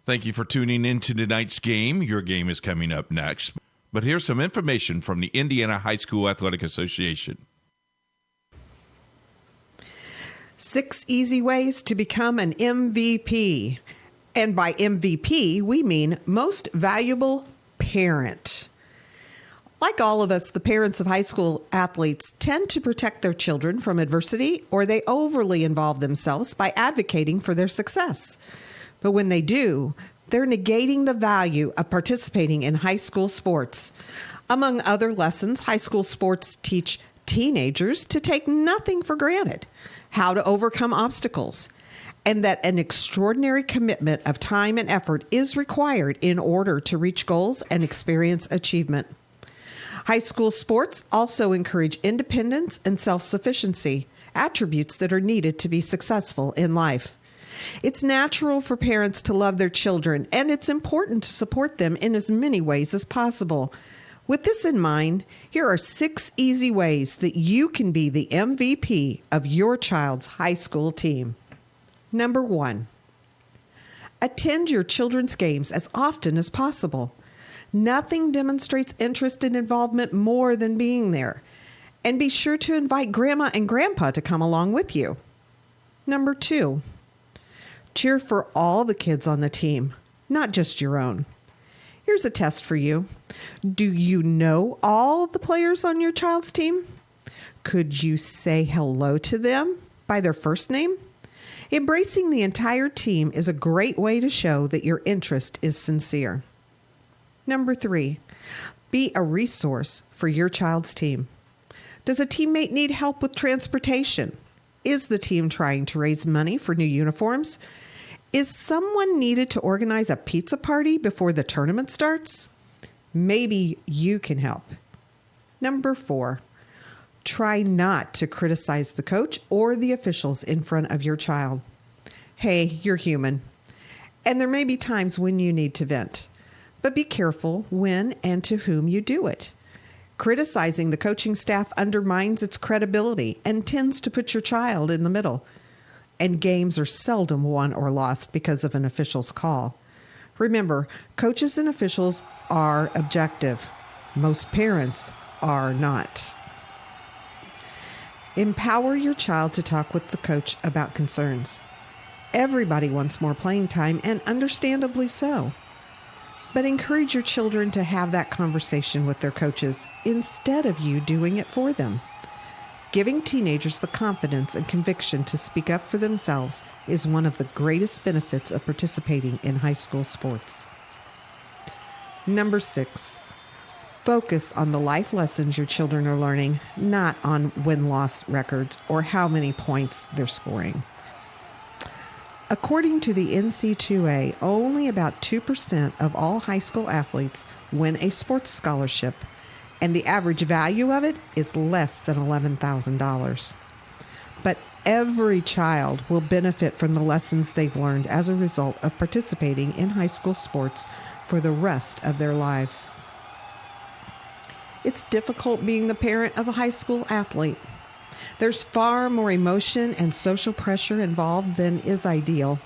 Thank you for tuning in to tonight's game. Your game is coming up next. But here's some information from the Indiana High School Athletic Association. 6 easy ways to become an MVP. And by MVP, we mean most valuable parent. Like all of us, the parents of high school athletes tend to protect their children from adversity, or they overly involve themselves by advocating for their success. But when they do, they're negating the value of participating in high school sports. Among other lessons, high school sports teach teenagers to take nothing for granted, how to overcome obstacles, and that an extraordinary commitment of time and effort is required in order to reach goals and experience achievement. High school sports also encourage independence and self-sufficiency, attributes that are needed to be successful in life. It's natural for parents to love their children, and it's important to support them in as many ways as possible. With this in mind, here are 6 easy ways that you can be the MVP of your child's high school team. Number 1, attend your children's games as often as possible. Nothing demonstrates interest and involvement more than being there. And be sure to invite Grandma and Grandpa to come along with you. Number 2, cheer for all the kids on the team, not just your own. Here's a test for you. Do you know all the players on your child's team? Could you say hello to them by their first name? Embracing the entire team is a great way to show that your interest is sincere. Number 3, be a resource for your child's team. Does a teammate need help with transportation? Is the team trying to raise money for new uniforms? Is someone needed to organize a pizza party before the tournament starts? Maybe you can help. Number 4, try not to criticize the coach or the officials in front of your child. Hey, you're human, and there may be times when you need to vent, but be careful when and to whom you do it. Criticizing the coaching staff undermines its credibility and tends to put your child in the middle. And games are seldom won or lost because of an official's call. Remember, coaches and officials are objective. Most parents are not. Empower your child to talk with the coach about concerns. Everybody wants more playing time, and understandably so. But encourage your children to have that conversation with their coaches instead of you doing it for them. Giving teenagers the confidence and conviction to speak up for themselves is one of the greatest benefits of participating in high school sports. Number 6, focus on the life lessons your children are learning, not on win-loss records or how many points they're scoring. According to the NCAA, only about 2% of all high school athletes win a sports scholarship, and the average value of it is less than $11,000. But every child will benefit from the lessons they've learned as a result of participating in high school sports for the rest of their lives. It's difficult being the parent of a high school athlete. There's far more emotion and social pressure involved than is ideal.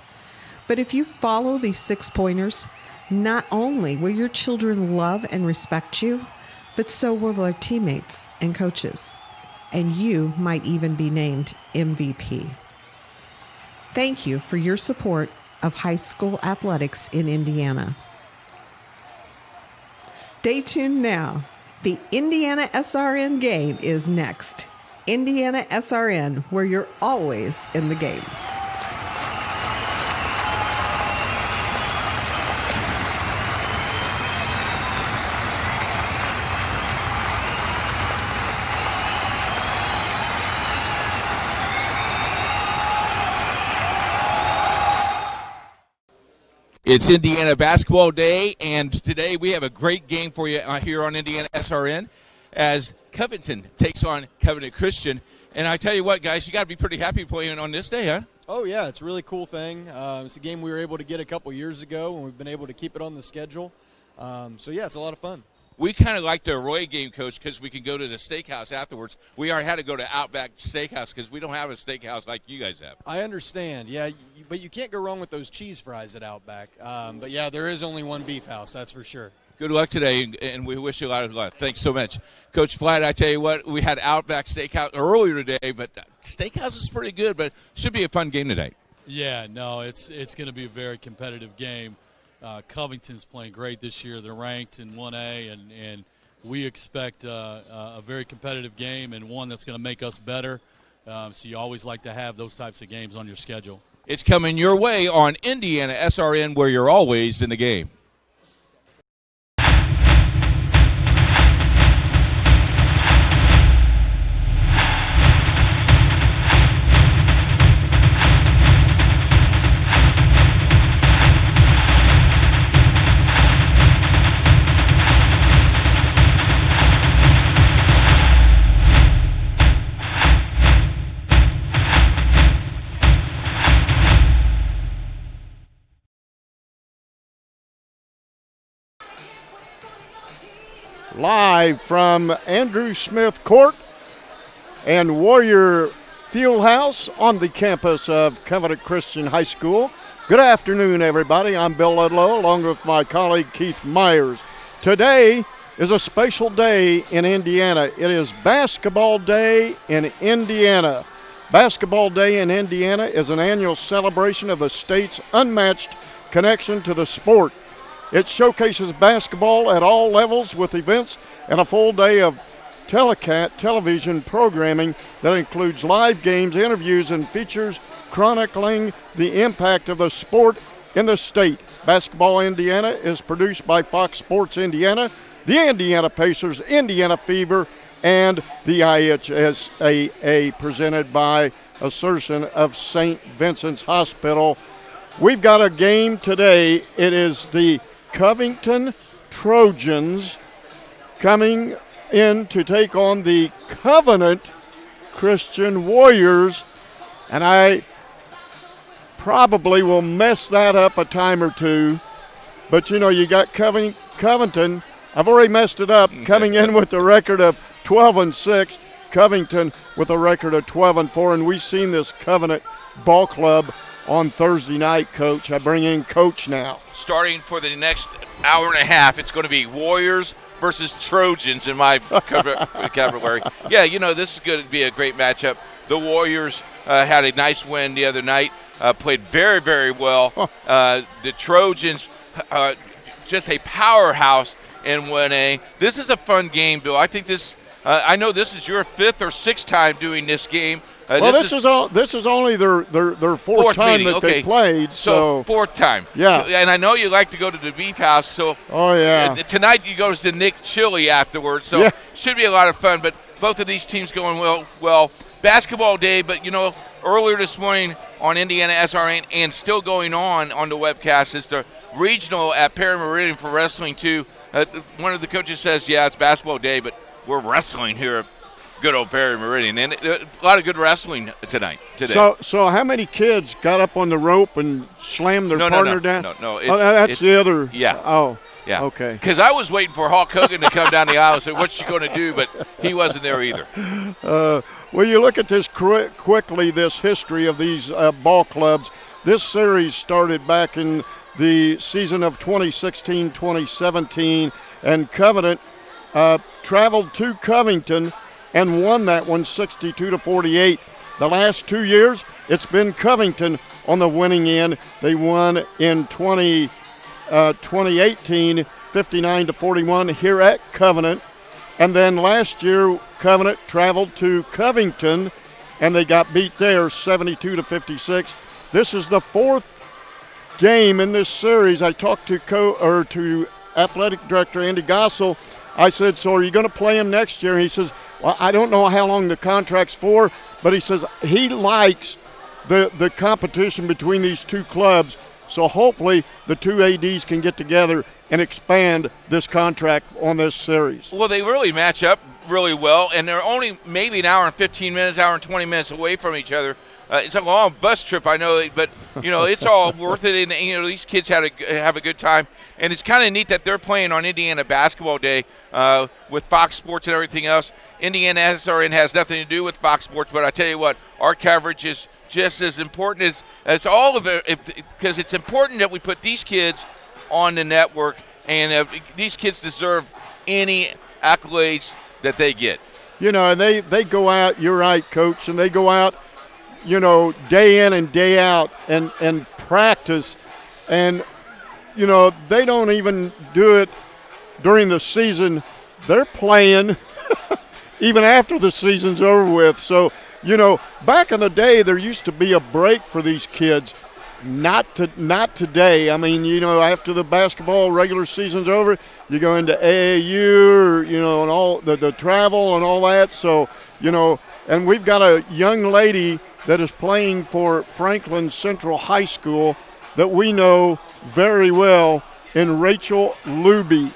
But if you follow these 6 pointers, not only will your children love and respect you, but so will their teammates and coaches. And you might even be named MVP. Thank you for your support of high school athletics in Indiana. Stay tuned now. The Indiana SRN game is next. Indiana SRN, where you're always in the game. It's Indiana Basketball Day, and today we have a great game for you here on Indiana SRN as Covington takes on Covington Christian. And I tell you what, guys, you got to be pretty happy playing on this day, huh? Oh, yeah, it's a really cool thing. It's a game we were able to get a couple years ago, and we've been able to keep it on the schedule. So, yeah, it's a lot of fun. We kind of like the Roy game, Coach, because we can go to the steakhouse afterwards. We already had to go to Outback Steakhouse because we don't have a steakhouse like you guys have. I understand, yeah, but you can't go wrong with those cheese fries at Outback. But, yeah, there is only one beef house, that's for sure. Good luck today, and we wish you a lot of luck. Thanks so much. Coach Flatt, I tell you what, we had Outback Steakhouse earlier today, but Steakhouse is pretty good, but should be a fun game tonight. Yeah, no, it's going to be a very competitive game. Covington's playing great this year. They're ranked in 1A, and we expect a very competitive game and one that's going to make us better. So you always like to have those types of games on your schedule. It's coming your way on Indiana SRN, where you're always in the game. Live from Andrew Smith Court and Warrior Fieldhouse on the campus of Covington Christian High School. Good afternoon, everybody. I'm Bill Ludlow, along with my colleague Keith Myers. Today is a special day in Indiana. It is Basketball Day in Indiana. Basketball Day in Indiana is an annual celebration of the state's unmatched connection to the sport. It showcases basketball at all levels with events and a full day of television programming that includes live games, interviews, and features chronicling the impact of the sport in the state. Basketball Indiana is produced by Fox Sports Indiana, the Indiana Pacers, Indiana Fever, and the IHSAA, presented by Assertion of St. Vincent's Hospital. We've got a game today. It is the Covington Trojans coming in to take on the Covenant Christian Warriors, and I probably will mess that up a time or two, but you know, you got Covington. I've already messed it up, coming in with a record of 12-6, Covington with a record of 12-4, and we've seen this Covenant ball club on Thursday night, Coach. I bring in Coach now. Starting for the next hour and a half, it's going to be Warriors versus Trojans in my vocabulary. Yeah, you know, this is going to be a great matchup. The Warriors had a nice win the other night, played very, very well. The Trojans, just a powerhouse in 1A. This is a fun game, Bill. I think this I know this is your fifth or sixth time doing this game. Well, this is only their fourth time meeting. that they played. So fourth time. Yeah. And I know you like to go to the beef house. So oh yeah. Tonight you go to Nick Chili afterwards. So yeah. Should be a lot of fun. But both of these teams going well. Basketball day, but you know, earlier this morning on Indiana SRN and still going on the webcast is the regional at Parental for wrestling too. One of the coaches says, yeah, it's basketball day, but we're wrestling here at good old Perry Meridian, and a lot of good wrestling today. So how many kids got up on the rope and slammed their partner down? No. That's the other. Yeah. Oh. Yeah. Okay. Because I was waiting for Hulk Hogan to come down the aisle and say, what's she going to do? But he wasn't there either. Well, you look at this quickly, this history of these ball clubs. This series started back in the season of 2016-2017, and Covenant traveled to Covington and won that one 62-48. The last 2 years, it's been Covington on the winning end. They won in 2018, 59-41 here at Covenant. And then last year, Covenant traveled to Covington, and they got beat there 72-56. This is the fourth game in this series. I talked to athletic director Andy Gossel. I said, so are you going to play him next year? And he says, well, I don't know how long the contract's for, but he says he likes the competition between these two clubs. So hopefully the two ADs can get together and expand this contract on this series. Well, they really match up really well, and they're only maybe an hour and 15 minutes, hour and 20 minutes away from each other. It's a long bus trip, I know, but it's all worth it. And these kids have a good time, and it's kind of neat that they're playing on Indiana Basketball Day with Fox Sports and everything else. Indiana SRN has nothing to do with Fox Sports, but I tell you what, our coverage is just as important as all of it, because it's important that we put these kids on the network, and these kids deserve any accolades that they get. And they go out, you're right, Coach, and they go out, day in and day out and practice. And, they don't even do it during the season. They're playing even after the season's over with. So, back in the day, there used to be a break for these kids. Not today. I mean, after the basketball regular season's over, you go into AAU, and all the travel and all that. So, and we've got a young lady that is playing for Franklin Central High School that we know very well in Rachel Luby.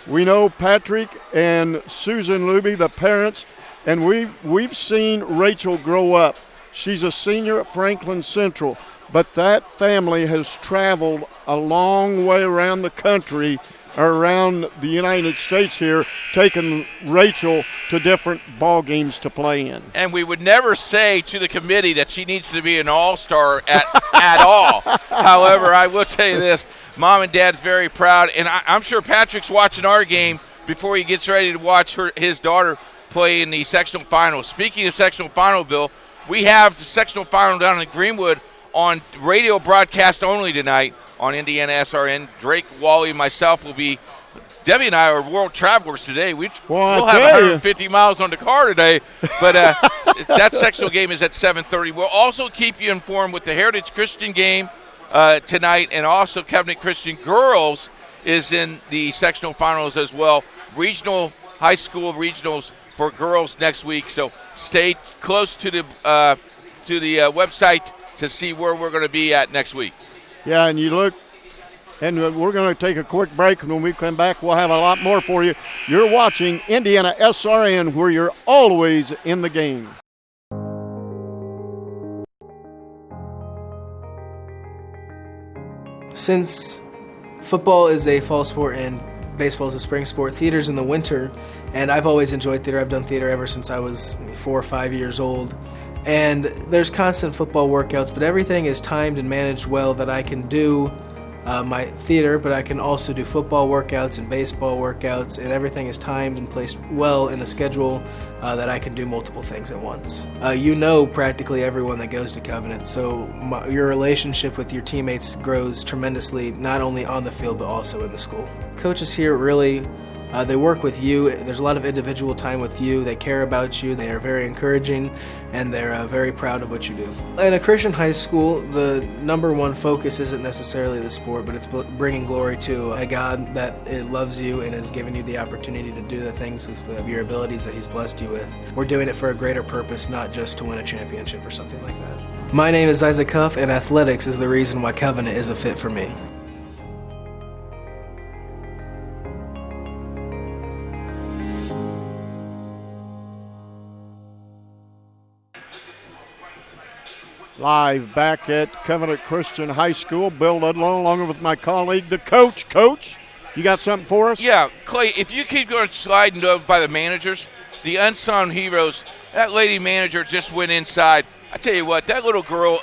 We know Patrick and Susan Luby, the parents, and we've seen Rachel grow up. She's a senior at Franklin Central. But that family has traveled a long way around the country, or around the United States here, taking Rachel to different ball games to play in. And we would never say to the committee that she needs to be an all-star at all. However, I will tell you this, Mom and Dad's very proud, and I'm sure Patrick's watching our game before he gets ready to watch his daughter play in the sectional final. Speaking of sectional final, Bill, we have the sectional final down in Greenwood on radio broadcast only tonight on Indiana SRN. Drake, Wally, and myself will be. Debbie and I are world travelers today. We'll have 150 miles on the car today, but that sectional game is at 7:30. We'll also keep you informed with the Heritage Christian game tonight, and also Covenant Christian Girls is in the sectional finals as well. Regional high school regionals for girls next week, so stay close to the website to see where we're going to be at next week. Yeah, and you look, and we're going to take a quick break, and when we come back, we'll have a lot more for you. You're watching Indiana SRN, where you're always in the game. Since football is a fall sport and baseball is a spring sport, theater's in the winter, and I've always enjoyed theater. I've done theater ever since I was 4 or 5 years old. And there's constant football workouts, but everything is timed and managed well that I can do my theater, but I can also do football workouts and baseball workouts, and everything is timed and placed well in a schedule that I can do multiple things at once. Practically everyone that goes to Covenant, so your relationship with your teammates grows tremendously, not only on the field but also in the school. Coaches here really they work with you. There's a lot of individual time with you. They care about you. They are very encouraging, and they're very proud of what you do. In a Christian high school, the number one focus isn't necessarily the sport, but it's bringing glory to a God that loves you and has given you the opportunity to do the things with your abilities that He's blessed you with. We're doing it for a greater purpose, not just to win a championship or something like that. My name is Isaac Huff, and athletics is the reason why Covenant is a fit for me. Live back at Covenant Christian High School. Bill Ludlow along with my colleague, the coach. Coach, you got something for us? Yeah, Clay, if you keep going sliding by the managers, the unsung heroes, that lady manager just went inside. I tell you what, that little girl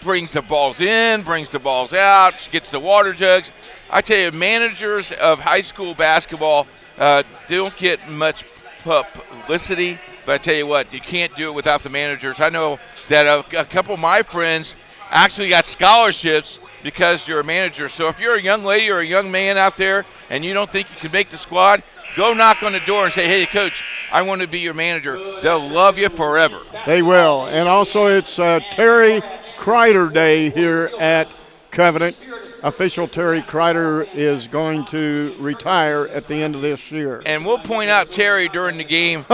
brings the balls in, brings the balls out, gets the water jugs. I tell you, managers of high school basketball don't get much publicity, but I tell you what, you can't do it without the managers. I know that a couple of my friends actually got scholarships because you're a manager. So if you're a young lady or a young man out there and you don't think you can make the squad, go knock on the door and say, hey, Coach, I want to be your manager. They'll love you forever. They will. And also it's Terry Kreider Day here at Covenant. Official Terry Kreider is going to retire at the end of this year. And we'll point out Terry during the game.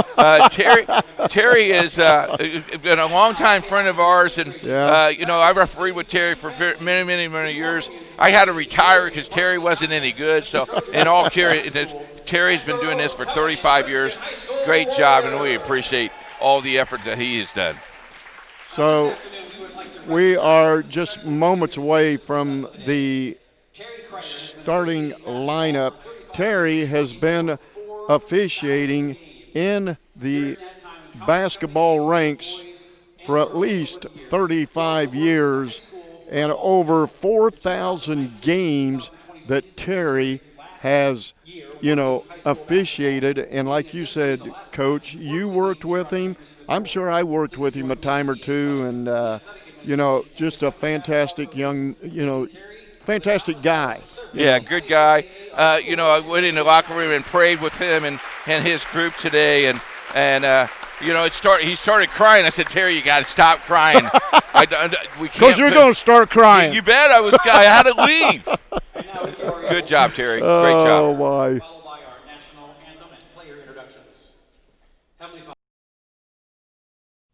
Terry is been a longtime friend of ours, and I refereed with Terry for many, many, many years. I had to retire because Terry wasn't any good. So, in all seriousness, Terry's been doing this for 35 years. Great job, and we appreciate all the effort that he has done. So, we are just moments away from the starting lineup. Terry has been officiating in the basketball ranks for at least 35 years and over 4,000 games that Terry has, officiated. And like you said, Coach, you worked with him. I'm sure I worked with him a time or two, and, just a fantastic fantastic guy. Yeah, good guy. I went in the locker room and prayed with him and his group today, and he started crying. I said, Terry, you got to stop crying. Because you're going to start crying. You bet I had to leave. Good job, Terry. Great job. Oh, my.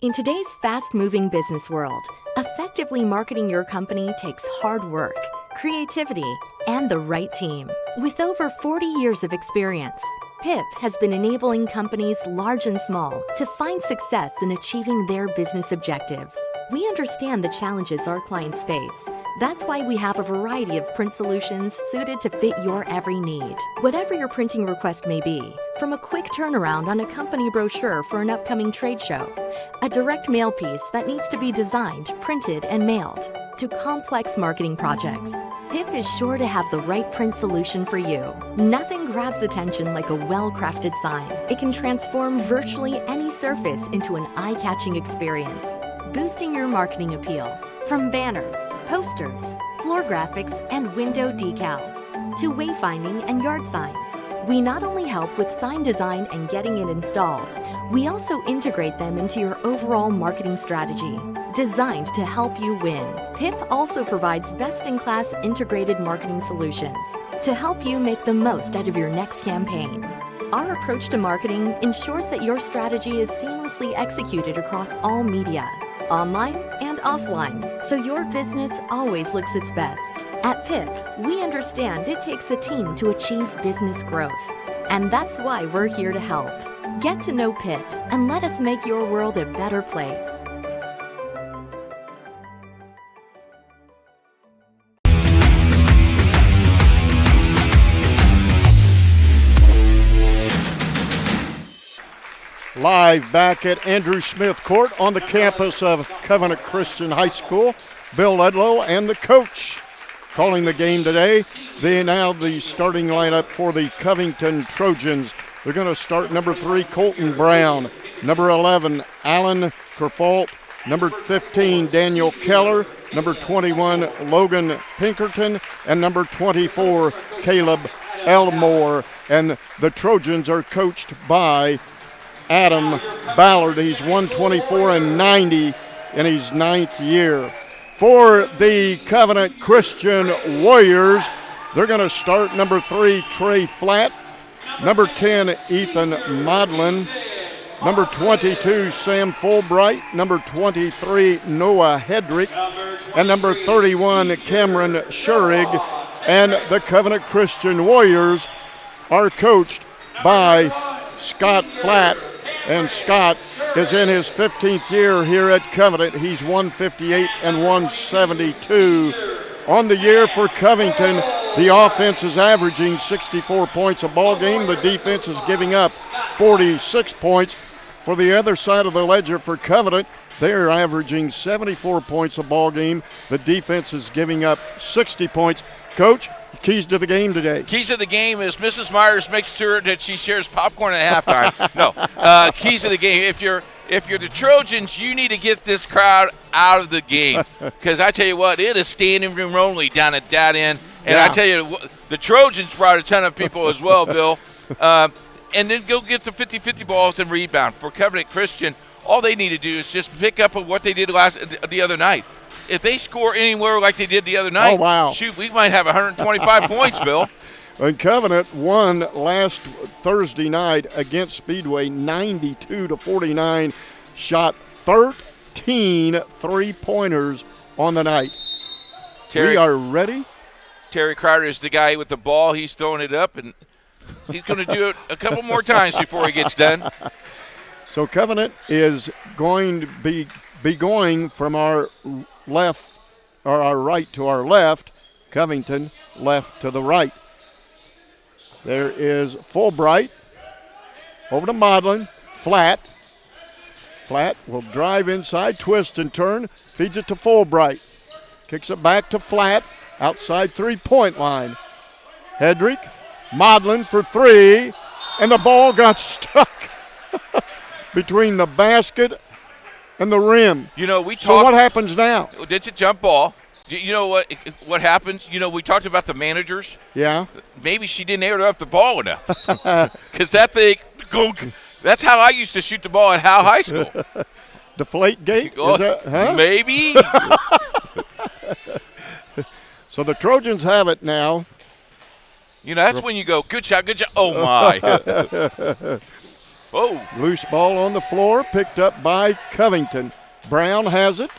In today's fast-moving business world, effectively marketing your company takes hard work, creativity, and the right team. With over 40 years of experience, PIP has been enabling companies large and small to find success in achieving their business objectives. We understand the challenges our clients face. That's why we have a variety of print solutions suited to fit your every need. Whatever your printing request may be, from a quick turnaround on a company brochure for an upcoming trade show, a direct mail piece that needs to be designed, printed, and mailed, to complex marketing projects, PIP is sure to have the right print solution for you. Nothing grabs attention like a well-crafted sign. It can transform virtually any surface into an eye-catching experience, boosting your marketing appeal. From banners, posters, floor graphics, and window decals, to wayfinding and yard signs. We not only help with sign design and getting it installed, we also integrate them into your overall marketing strategy, designed to help you win. PIP also provides best-in-class integrated marketing solutions to help you make the most out of your next campaign. Our approach to marketing ensures that your strategy is seamlessly executed across all media, online and offline, so your business always looks its best. At PIP, we understand it takes a team to achieve business growth, and that's why we're here to help. Get to know PIP and let us make your world a better place. Live back at Andrew Smith Court on the campus of Covenant Christian High School. Bill Ludlow and the coach calling the game today. The starting lineup for the Covington Trojans. They're going to start number 3, Colton Brown. Number 11, Alan Kerfault. Number 15, Daniel Keller. Number 21, Logan Pinkerton. And number 24, Caleb Elmore. And the Trojans are coached by Adam Ballard. He's 124-90 in his 9th year. For the Covenant Christian Warriors, they're going to start number 3, Trey Flatt. Number 10, Ethan Modlin. Number 22, Sam Fulbright. Number 23, Noah Hedrick. And number 31, Cameron Schurig. And the Covenant Christian Warriors are coached by Scott Flatt. And Scott is in his 15th year here at Covenant. He's 158-172. On the year for Covington, the offense is averaging 64 points a ball game. The defense is giving up 46 points. For the other side of the ledger for Covenant, they're averaging 74 points a ball game. The defense is giving up 60 points. Coach, keys to the game today. Keys to the game is Mrs. Myers makes sure that she shares popcorn at halftime. No, keys to the game. If you're the Trojans, you need to get this crowd out of the game, because I tell you what, it is standing room only down at that end. And yeah. I tell you, the Trojans brought a ton of people as well, Bill. And then go get the 50-50 balls and rebound. For Covenant Christian, all they need to do is just pick up on what they did the other night. If they score anywhere like they did the other night, oh, wow. Shoot, we might have 125 points, Bill. And Covenant won last Thursday night against Speedway 92-49, shot 13 three-pointers on the night. We are ready. Terry Crowder is the guy with the ball. He's throwing it up, and he's going to do it a couple more times before he gets done. So Covenant is going to be going from our left, or our right to our left, Covington left to the right. There is Fulbright over to Modlin, flat. Flat will drive inside, twist and turn, feeds it to Fulbright. Kicks it back to Flat, outside three-point line. Hedrick, Modlin for three, and the ball got stuck between the basket and the rim. You know, we talked. So what happens now? It's a jump ball. You know what happens? You know, we talked about the managers. Yeah. Maybe she didn't air up the ball enough. Because that thing, that's how I used to shoot the ball at Howe High School. Deflate gate? Is that, huh? Maybe. So the Trojans have it now. You know, that's when you go, good shot, good shot. Oh, my. Oh. Loose ball on the floor, picked up by Covington. Brown has it.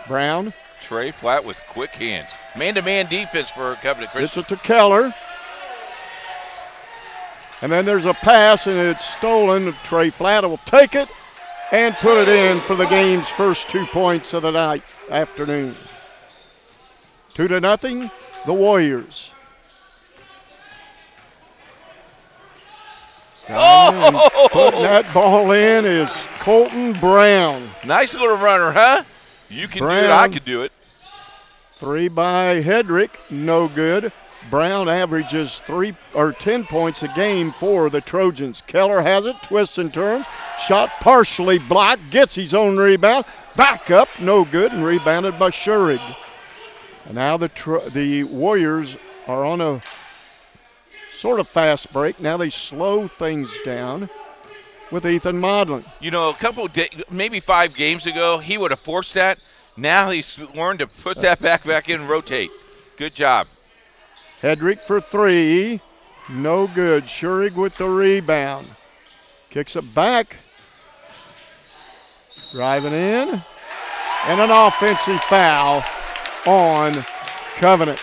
Brown. Trey Flat with quick hands. Man-to-man defense for Covington Christian. Gets it to Keller. And then there's a pass, and it's stolen. Trey Flat will take it and put it in for the game's first 2 points of the afternoon. 2-0, the Warriors. Oh! Putting that ball in is Colton Brown. Nice little runner, huh? You can Brown. do it. I can do it. Three by Hedrick, no good. Brown averages 10 points a game for the Trojans. Keller has it, twists and turns. Shot partially blocked, gets his own rebound. Back up, no good, and rebounded by Schurig. And now the Warriors are on a sort of fast break. Now they slow things down with Ethan Modlin. You know, maybe 5 games ago, he would have forced that. Now he's learned to put that back in and rotate. Good job. Hedrick for three. No good. Schurig with the rebound. Kicks it back. Driving in. And an offensive foul on Covenant.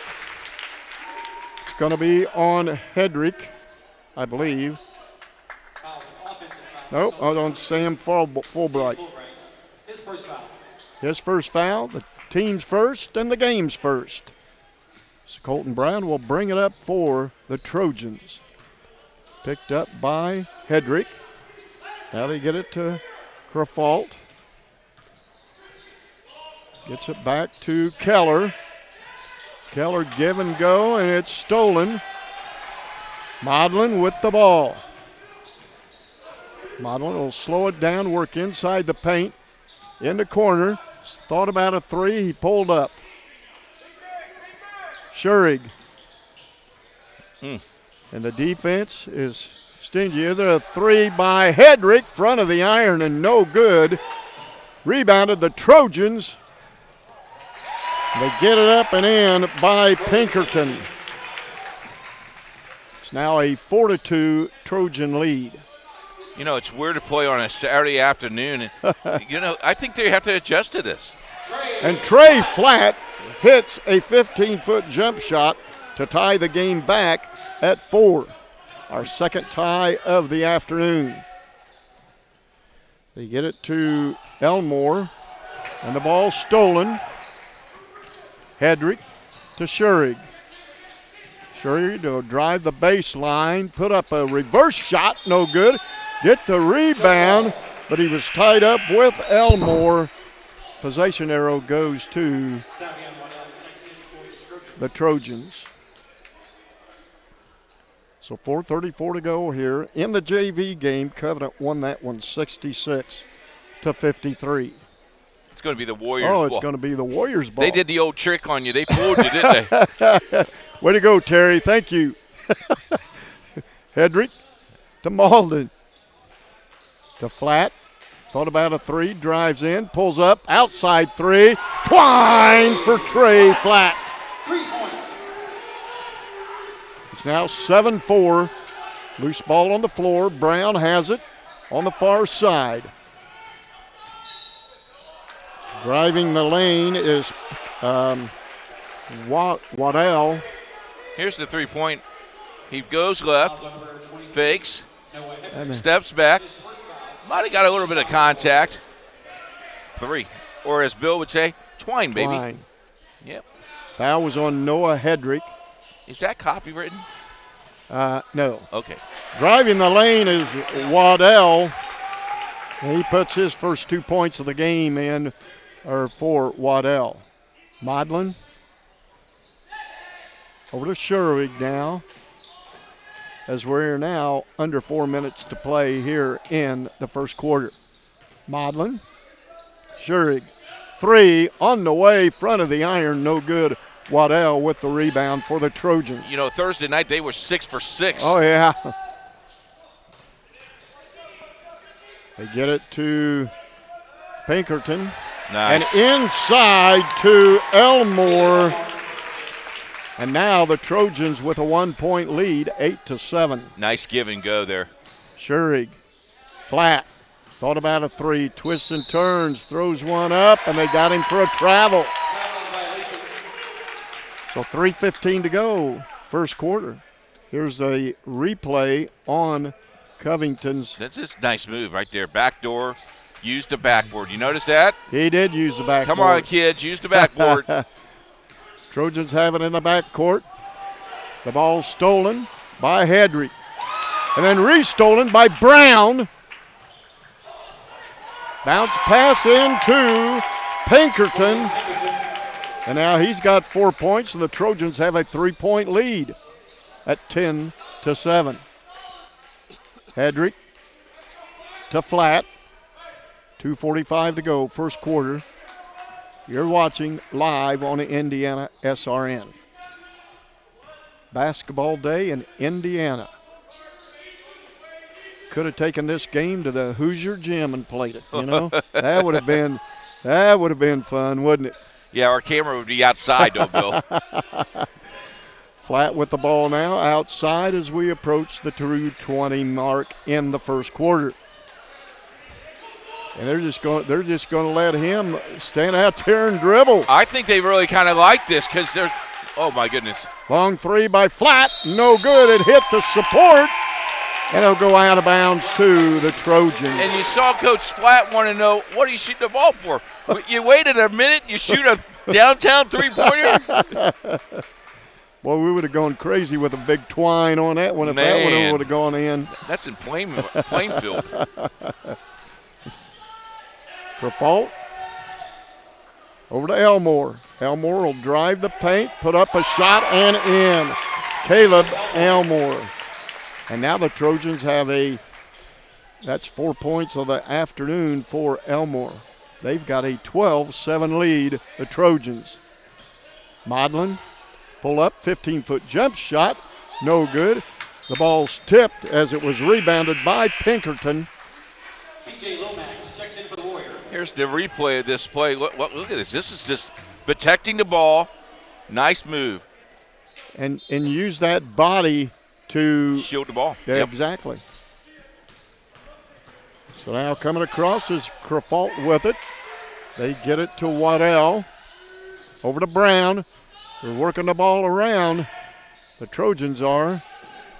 It's going to be on Hedrick, I believe. Nope, on Sam Fulbright. His first foul. His first foul, the team's first and the game's first. So Colton Brown will bring it up for the Trojans. Picked up by Hedrick. Now they get it to Crafalt. Gets it back to Keller. Keller give and go, and it's stolen. Modlin with the ball. Modlin will slow it down, work inside the paint. In the corner. Thought about a three. He pulled up. Schurig. And the defense is stingy. There's a three by Hedrick. Front of the iron and no good. Rebounded the Trojans. They get it up and in by Pinkerton. It's now a 4-2 Trojan lead. You know, it's weird to play on a Saturday afternoon. And, you know, I think they have to adjust to this. And Trey Flat hits a 15-foot jump shot to tie the game back at 4. Our second tie of the afternoon. They get it to Elmore, and the ball's stolen. Hedrick to Schurig. Schurig to drive the baseline, put up a reverse shot, no good. Get the rebound, but he was tied up with Elmore. Possession arrow goes to the Trojans. So 4:34 to go here. In the JV game, Covenant won that one 66-53. It's going to be the Warriors' ball. Oh, it's going to be the Warriors' ball. They did the old trick on you. They fooled you, didn't they? Way to go, Terry. Thank you. Hedrick to Malden. To Flat. Thought about a three. Drives in. Pulls up. Outside three. Twine for Trey Flat. 3 points. It's now 7-4. Loose ball on the floor. Brown has it on the far side. Driving the lane is Waddell. Here's the three-point. He goes left, fakes, steps back. Might have got a little bit of contact. 3. or as Bill would say, twine, baby. Twine. Yep. Foul was on Noah Hedrick. Is that copywritten? No. Okay. Driving the lane is Waddell. And he puts his first 2 points of the game in, or for Waddell. Modlin. Over to Sherwig now. As we're now under 4 minutes to play here in the first quarter. Modlin. Sherwig. 3 on the way, front of the iron, no good. Waddell with the rebound for the Trojans. You know, Thursday night they were 6 for 6. Oh, yeah. They get it to Pinkerton. Nice. And inside to Elmore. And now the Trojans with a 1-point lead, 8-7. Nice give and go there. Schurig, flat. Thought about a 3, twists and turns, throws one up, and they got him for a travel. So 3:15 to go, first quarter. Here's the replay on Covington's. That's just a nice move right there. Backdoor, use the backboard. You notice that? He did use the backboard. Come on, kids, use the backboard. Trojans have it in the backcourt. The ball stolen by Hedrick. And then re-stolen by Brown. Bounce pass into Pinkerton. And now he's got 4 points, and the Trojans have a 3-point lead at 10-7. Hedrick to Flat. 2:45 to go, first quarter. You're watching live on the Indiana SRN. Basketball day in Indiana. Could have taken this game to the Hoosier Gym and played it, you know? That would have been fun, wouldn't it? Yeah, our camera would be outside, though, Bill. Flat with the ball now, outside as we approach the 2:20 mark in the first quarter. And they're just going to let him stand out there and dribble. I think they really kind of like this because they're, oh my goodness. Long 3 by Flat, no good. It hit the support, and it'll go out of bounds to the Trojans. And you saw Coach Flat want to know, what are you shooting the ball for? You waited a minute, you shoot a downtown three-pointer? Well, we would have gone crazy with a big twine on that one if that one would have gone in. That's in Plainfield. Kerfault over to Elmore. Elmore will drive the paint, put up a shot, and in. Caleb Elmore. And now the Trojans have that's 4 points of the afternoon for Elmore. They've got a 12-7 lead, the Trojans. Modlin, pull up, 15-foot jump shot, no good. The ball's tipped as it was rebounded by Pinkerton. PJ Lomax checks in for the Warriors. Here's the replay of this play. Look at this. This is just protecting the ball. Nice move. And use that body to shield the ball. Yeah, yep. Exactly. So now coming across is Kerfault with it. They get it to Waddell. Over to Brown. They're working the ball around. The Trojans are.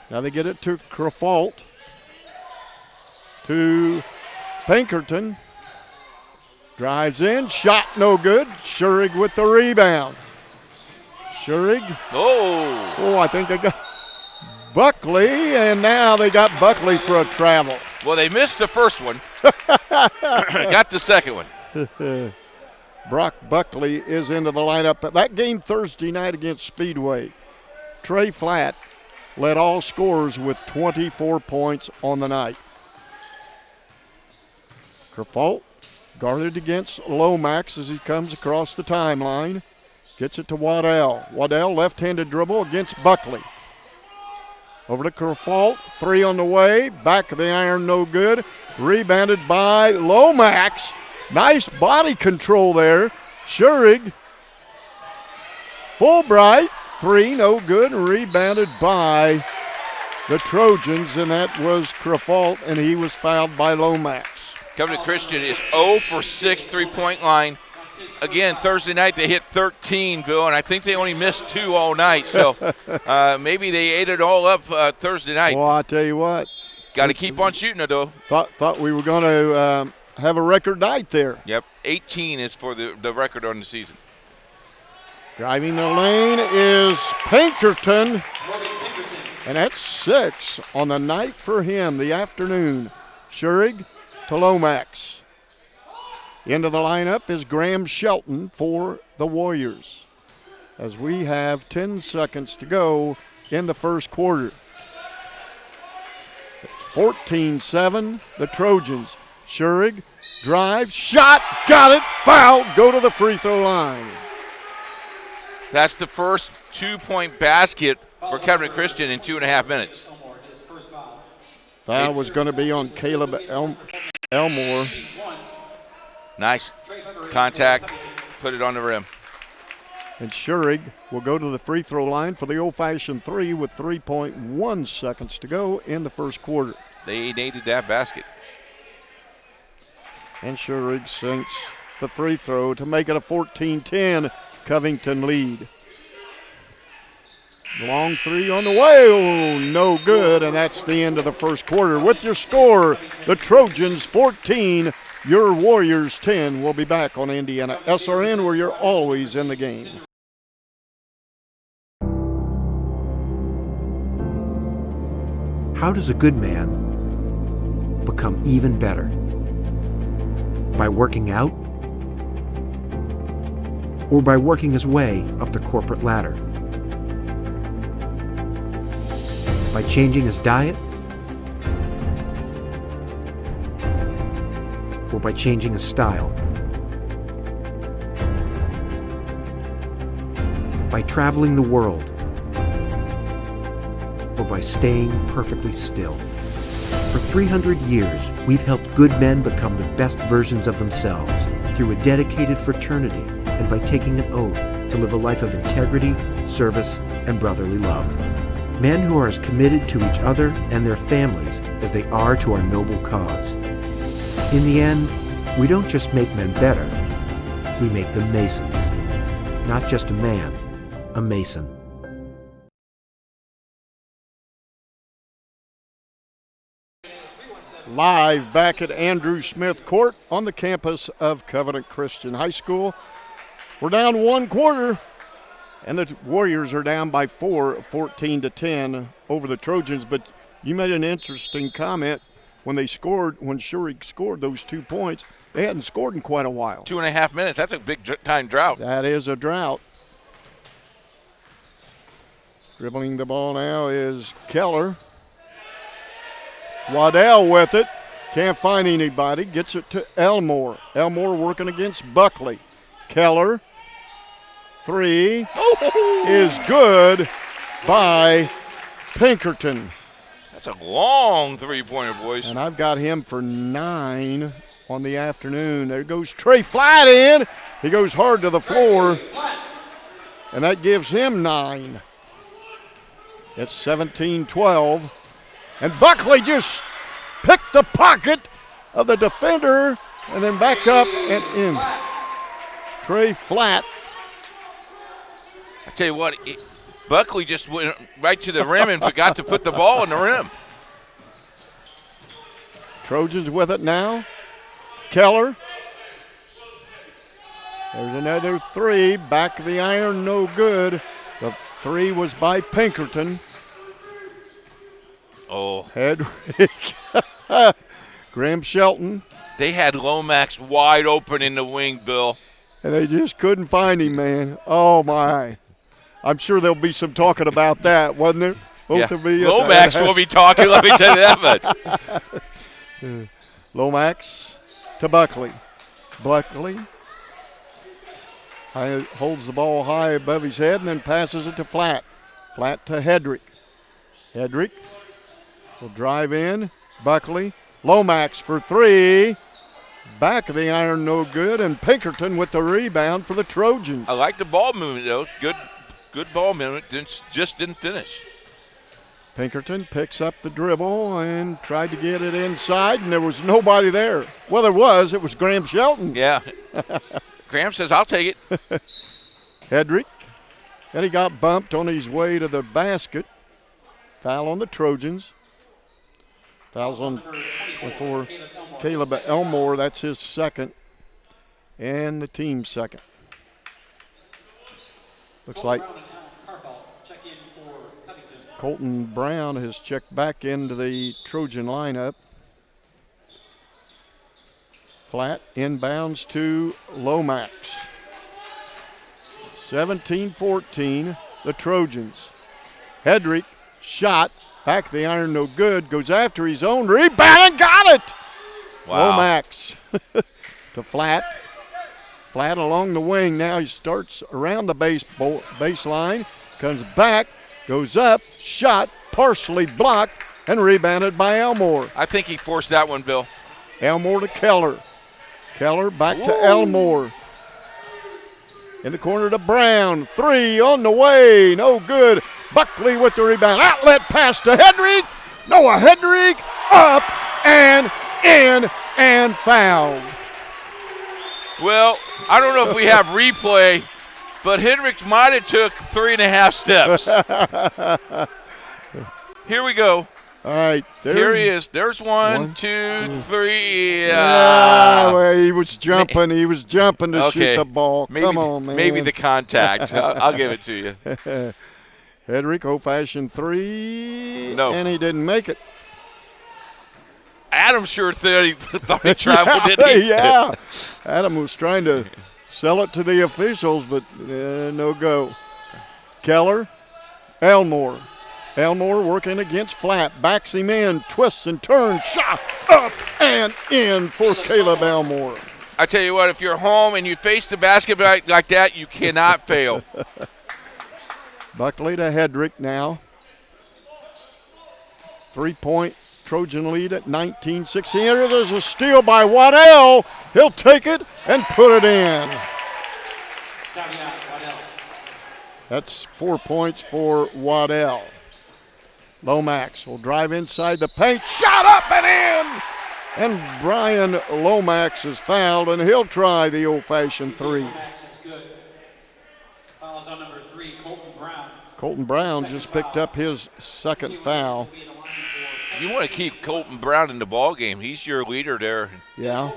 Now they get it to Kerfault. To Pinkerton. Drives in. Shot no good. Schurig with the rebound. Schurig. Oh, I think they got Buckley, and now they got Buckley for a travel. Well, they missed the first one. Got the second one. Brock Buckley is into the lineup. That game Thursday night against Speedway, Trey Flat led all scorers with 24 points on the night. Kerfault guarded against Lomax as he comes across the timeline. Gets it to Waddell. Waddell left-handed dribble against Buckley. Over to Kerfault, 3 on the way. Back of the iron, no good. Rebounded by Lomax. Nice body control there. Schurig. Fulbright, 3, no good. Rebounded by the Trojans, and that was Kerfault, and he was fouled by Lomax. Covington Christian is 0 for 6 three-point line. Again, Thursday night they hit 13, Bill, and I think they only missed 2 all night. So maybe they ate it all up Thursday night. Well, I tell you what, Got to keep on shooting it, though. Thought we were going to have a record night there. Yep, 18 is for the record on the season. Driving the lane is Pinkerton, and that's 6 on the night for him, the afternoon. Schurig to Lomax. Into the lineup is Graham Shelton for the Warriors, as we have 10 seconds to go in the first quarter. It's 14-7, the Trojans. Schurig drives, shot, got it, foul, go to the free throw line. That's the first 2-point basket for Covington Christian in 2.5 minutes. Foul was going to be on Caleb Elmore. Nice contact, put it on the rim. And Schurig will go to the free throw line for the old-fashioned 3 with 3.1 seconds to go in the first quarter. They needed that basket. And Schurig sinks the free throw to make it a 14-10 Covington lead. Long 3 on the way. Oh, no good, and that's the end of the first quarter. With your score, the Trojans 14, your Warriors 10. We'll be back on Indiana SRN, where you're always in the game. How does a good man become even better? By working out? Or by working his way up the corporate ladder? By changing his diet? Or by changing his style? By traveling the world? Or by staying perfectly still? For 300 years, we've helped good men become the best versions of themselves through a dedicated fraternity and by taking an oath to live a life of integrity, service, and brotherly love. Men who are as committed to each other and their families as they are to our noble cause. In the end, we don't just make men better, we make them Masons. Not just a man, a Mason. Live back at Andrew Smith Court on the campus of Covenant Christian High School. We're down 1 quarter, and the Warriors are down by 4, 14-10 over the Trojans. But you made an interesting comment when Schurig scored those 2 points. They hadn't scored in quite a while. 2.5 minutes, that's a big time drought. That is a drought. Dribbling the ball now is Keller. Waddell with it. Can't find anybody. Gets it to Elmore. Elmore working against Buckley. Keller. 3 is good by Pinkerton. That's a long three-pointer, boys. And I've got him for 9 on the afternoon. There goes Trey Flatt in. He goes hard to the floor. And that gives him 9. It's 17-12. And Buckley just picked the pocket of the defender and then back up and in. Trey Flatt. I tell you what, Buckley just went right to the rim and forgot to put the ball in the rim. Trojans with it now. Keller. There's another 3. Back of the iron, no good. The 3 was by Pinkerton. Oh. Hedrick. Graham Shelton. They had Lomax wide open in the wing, Bill. And they just couldn't find him, man. Oh, my. I'm sure there'll be some talking about that, wasn't there? Both of me. Lomax will be talking, let me tell you that much. Lomax to Buckley. Buckley holds the ball high above his head and then passes it to Flatt. Flatt to Hedrick. Hedrick will drive in. Buckley. Lomax for 3. Back of the iron, no good. And Pinkerton with the rebound for the Trojans. I like the ball movement, though. Good ball movement. Just didn't finish. Pinkerton picks up the dribble and tried to get it inside, and there was nobody there. Well, there was. It was Graham Shelton. Yeah. Graham says, I'll take it. Hedrick. And he got bumped on his way to the basket. Foul on the Trojans. Fouls on for Caleb Elmore. That's his second and the team's second. Looks like Colton Brown has checked back into the Trojan lineup. Flat inbounds to Lomax. 17-14, the Trojans. Hedrick, shot, back of the iron, no good. Goes after his own rebound and got it. Wow. Lomax to Flat. Flat along the wing. Now he starts around the baseline, comes back, goes up, shot, partially blocked, and rebounded by Elmore. I think he forced that one, Bill. Elmore to Keller. Keller back to Elmore. In the corner to Brown. 3 on the way. No good. Buckley with the rebound. Outlet pass to Hedrick. Noah Hedrick up and in and fouled. Well, I don't know if we have replay, but Hendricks might have took 3.5 steps. Here we go. All right. Here he is. There's 1, 2, 3. Well, he was jumping. He was jumping to shoot the ball. Maybe, Come on, man. Maybe the contact. I'll give it to you. Hedrick, old-fashioned 3. No. And he didn't make it. Adam sure thought he traveled, didn't he? Yeah. Adam was trying to sell it to the officials, but no go. Keller, Elmore. Elmore working against Flat. Backs him in, twists and turns, shot up and in for Caleb Elmore. I tell you what, if you're home and you face the basket like that, you cannot fail. Buckley to Hedrick now. 3-point Trojan lead at 19-16. Here there's a steal by Waddell. He'll take it and put it in. That's 4 points for Waddell. Lomax will drive inside the paint. Shot up and in! And Brian Lomax is fouled, and he'll try the old-fashioned 3. Lomax is good. Fouls on number 3, Colton Brown. Colton Brown just picked up his second foul. You want to keep Colton Brown in the ball game. He's your leader there. Yeah.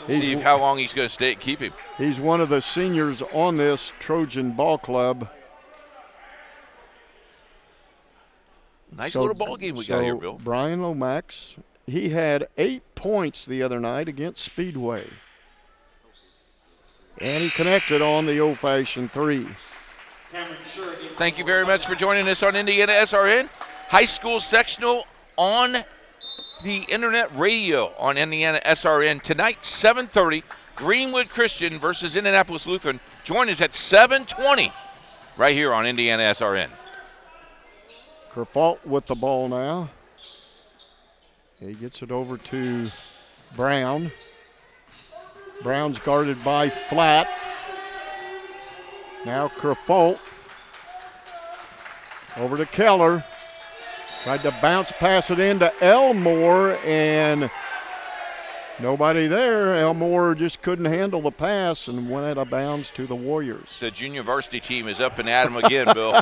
See how long he's going to stay. Keep him. He's one of the seniors on this Trojan ball club. Nice little ball game we got here, Bill. Brian Lomax, he had 8 points the other night against Speedway. And he connected on the old-fashioned 3. Thank you very much for joining us on Indiana SRN. High school sectional on the internet radio on Indiana SRN. Tonight, 7:30, Greenwood Christian versus Indianapolis Lutheran. Join us at 7:20 right here on Indiana SRN. Kerfault with the ball now. He gets it over to Brown. Brown's guarded by Flat. Now Kerfault. Over to Keller. Tried to bounce pass it into Elmore, and nobody there. Elmore just couldn't handle the pass and went out of bounds to the Warriors. The junior varsity team is up and at him again, Bill.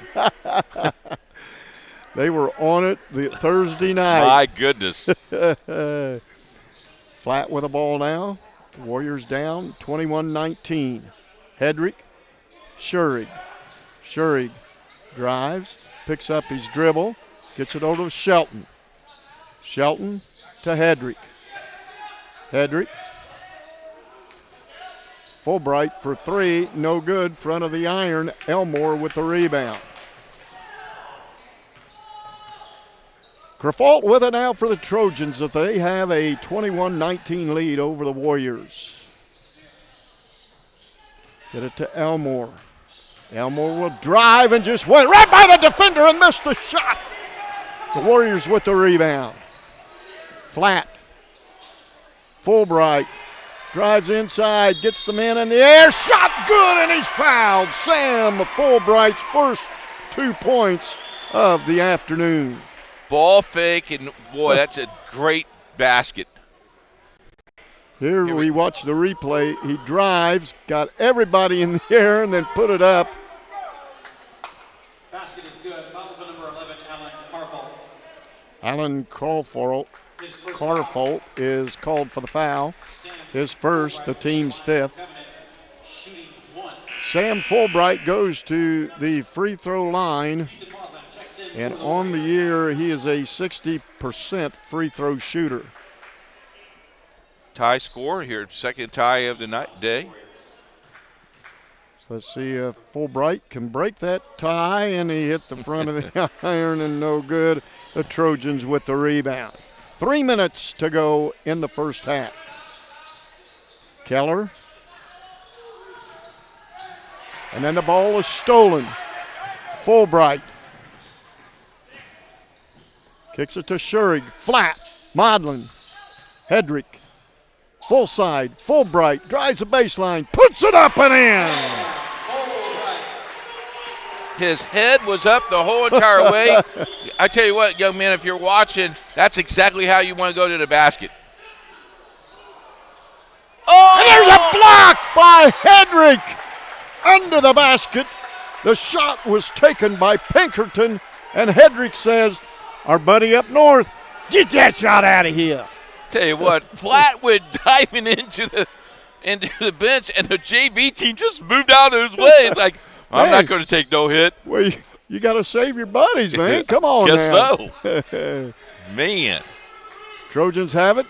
They were on it the Thursday night. My goodness. Flat with the ball now. The Warriors down 21-19. Hedrick, Schurig. Schurig drives, picks up his dribble, gets it over to Shelton. Shelton to Hedrick. Hedrick. Fulbright for 3, no good. Front of the iron. Elmore with the rebound. Kerfault with it now for the Trojans, that they have a 21-19 lead over the Warriors. Get it to Elmore. Elmore will drive and just went right by the defender and missed the shot. The Warriors with the rebound. Flat. Fulbright drives inside, gets the man in the air, shot good, and he's fouled. Sam Fulbright's first 2 points of the afternoon. Ball fake, and boy, that's a great basket. Here we watch the replay. He drives, got everybody in the air, and then put it up. Basket is good. Fouls on number 11, Alan Carfault. Alan Clarfault is called for the foul. His first, the team's fifth. Sam Fulbright goes to the free throw line, and on the year, he is a 60% free throw shooter. Tie score here, second tie of the day. So let's see if Fulbright can break that tie, and he hit the front of the iron, and no good. The Trojans with the rebound. 3 minutes to go in the first half. Keller. And then the ball is stolen. Fulbright kicks it to Schurig. Flat. Modlin. Hedrick. Full side. Fulbright drives the baseline. Puts it up and in. His head was up the whole entire way. I tell you what, young man, if you're watching, that's exactly how you want to go to the basket. Oh! And there's a block by Hedrick under the basket. The shot was taken by Pinkerton, and Hedrick says, our buddy up north, get that shot out of here. Tell you what, Flatwood diving into the bench, and the JV team just moved out of his way. It's like, I'm not going to take no hit. Well, you got to save your buddies, man. Come on now. Guess so. Man. Trojans have it.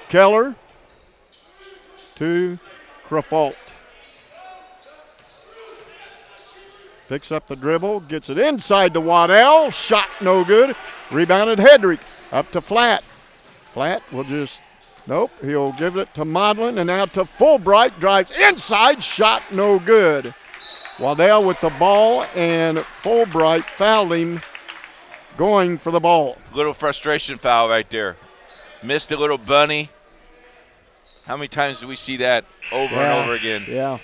Keller to Clarfault. Picks up the dribble, gets it inside to Waddell. Shot no good. Rebounded Hedrick. Up to Flat. Flat will just, nope, he'll give it to Modlin, and now to Fulbright. Drives inside. Shot no good. Waddell with the ball, and Fulbright fouled him going for the ball. Little frustration foul right there. Missed a little bunny. How many times do we see that over and over again? Yeah.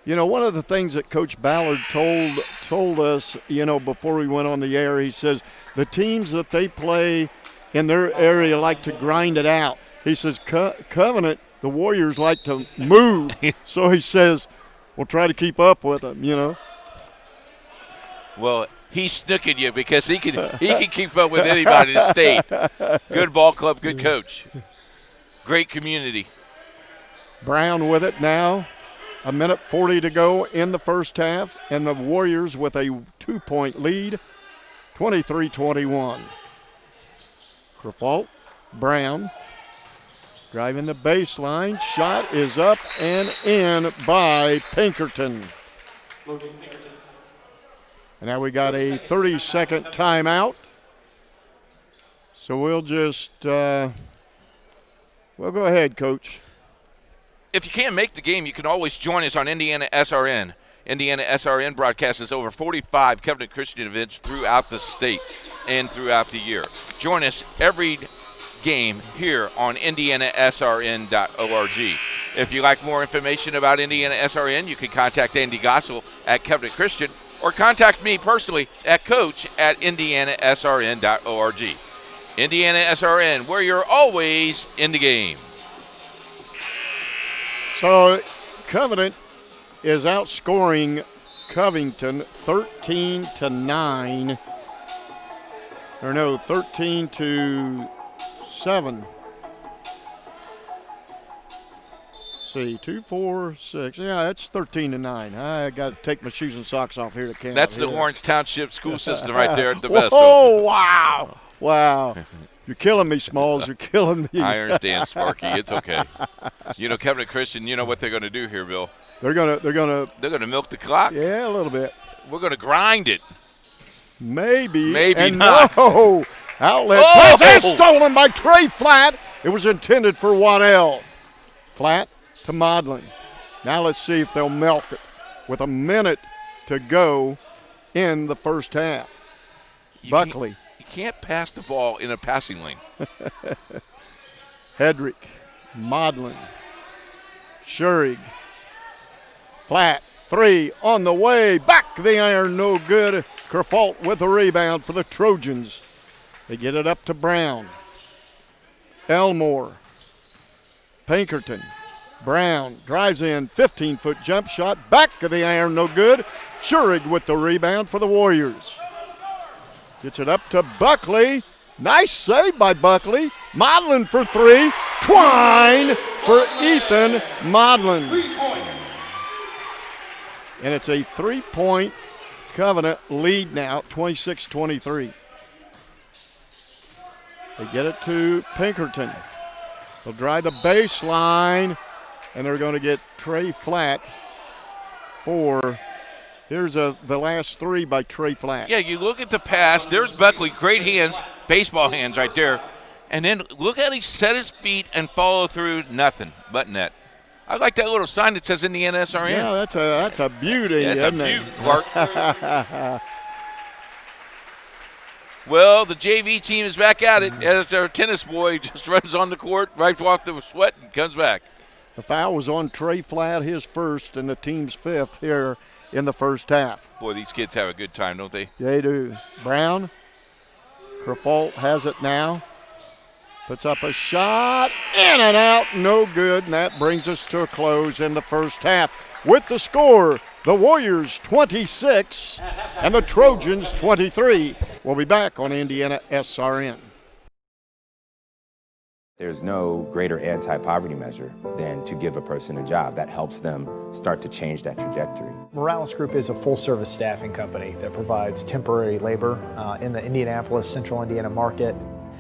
You know, one of the things that Coach Ballard told us, you know, before we went on the air, he says the teams that they play in their area like to grind it out. He says Covenant, the Warriors like to move. So he says, we'll try to keep up with them, you know. Well, he's snooking you because he can keep up with anybody in the state. Good ball club, good coach. Great community. Brown with it now. 1:40 to go in the first half, and the Warriors with a 2-point lead, 23-21. Clarfault, Brown, driving the baseline. Shot is up and in by Pinkerton. And now we got a 30-second timeout. So we'll just, well, go ahead, Coach. If you can't make the game, you can always join us on Indiana SRN. Indiana SRN broadcasts over 45 Covenant Christian events throughout the state and throughout the year. Join us every game here on IndianaSRN.org. If you'd like more information about Indiana SRN, you can contact Andy Gossel at Covenant Christian or contact me personally at coach@IndianaSRN.org. Indiana SRN, where you're always in the game. So Covenant is outscoring Covington 13-9. Or no, 13-7. See, 2, 4, 6. Yeah, that's 13-9. I got to take my shoes and socks off here to camp. That's the Lawrence Township school system right there at the best. Oh, wow. Wow. You're killing me, Smalls. You're killing me. I understand, Sparky. It's okay. You know, Covenant Christian, you know what they're going to do here, Bill. They're gonna milk the clock. Yeah, a little bit. We're going to grind it. Maybe and not. No. Outlet pass is stolen by Trey Flat. It was intended for Waddell. Flat to Modlin. Now let's see if they'll milk it with a minute to go in the first half. Buckley. You can't pass the ball in a passing lane. Hedrick, Modlin, Schurig, Flat, 3 on the way, back the iron, no good. Clarfault with a rebound for the Trojans. They get it up to Brown. Elmore, Pinkerton, Brown drives in, 15-foot jump shot, back of the iron, no good. Schurig with the rebound for the Warriors. Gets it up to Buckley. Nice save by Buckley. Modlin for three. Twine for Ethan Modlin. 3 points. And it's a 3-point Covenant lead now, 26-23. They get it to Pinkerton. They'll drive the baseline, and they're going to get Trey Flack for, here's the last three by Trey Flack. Yeah, you look at the pass. There's Buckley, great hands, baseball hands right there. And then look how he set his feet and follow through, nothing but net. I like that little sign that says Indiana SRN. Yeah, that's a beauty, That's isn't a it? beaut, Clark. Well, the JV team is back at it as our tennis boy just runs on the court, wipes off the sweat, and comes back. The foul was on Trey Flatt, his first, and the team's fifth here in the first half. Boy, these kids have a good time, don't they? They do. Brown, Kerfault has it now. Puts up a shot, in and out, no good, and that brings us to a close in the first half. With the score, the Warriors 26 and the Trojans 23. We'll be back on Indiana SRN. There's no greater anti-poverty measure than to give a person a job. That helps them start to change that trajectory. Morales Group is a full-service staffing company that provides temporary labor in the Indianapolis, Central Indiana market.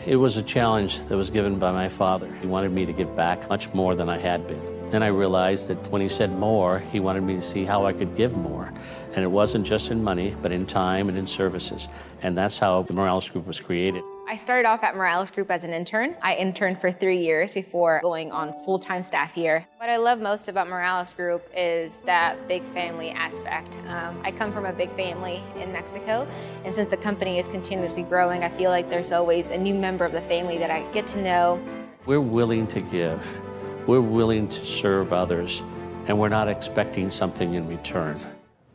It was a challenge that was given by my father. He wanted me to give back much more than I had been. Then I realized that when he said more, he wanted me to see how I could give more. And it wasn't just in money, but in time and in services. And that's how the Morales Group was created. I started off at Morales Group as an intern. I interned for 3 years before going on full-time staff here. What I love most about Morales Group is that big family aspect. I come from a big family in Mexico, and since the company is continuously growing, I feel like there's always a new member of the family that I get to know. We're willing to give. We're willing to serve others, and we're not expecting something in return.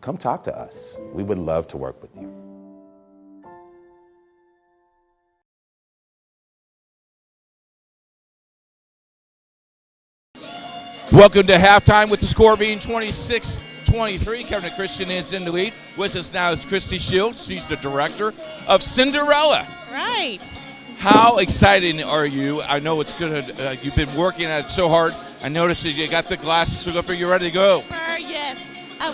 Come talk to us. We would love to work with you. Welcome to halftime with the score being 26-23. Covenant Christian is in the lead. With us now is Christy Shields. She's the director of Cinderella. Right. How excited are you? I know it's good. You've been working at it so hard. I noticed that you got the glasses up here. You're ready to go. Yes.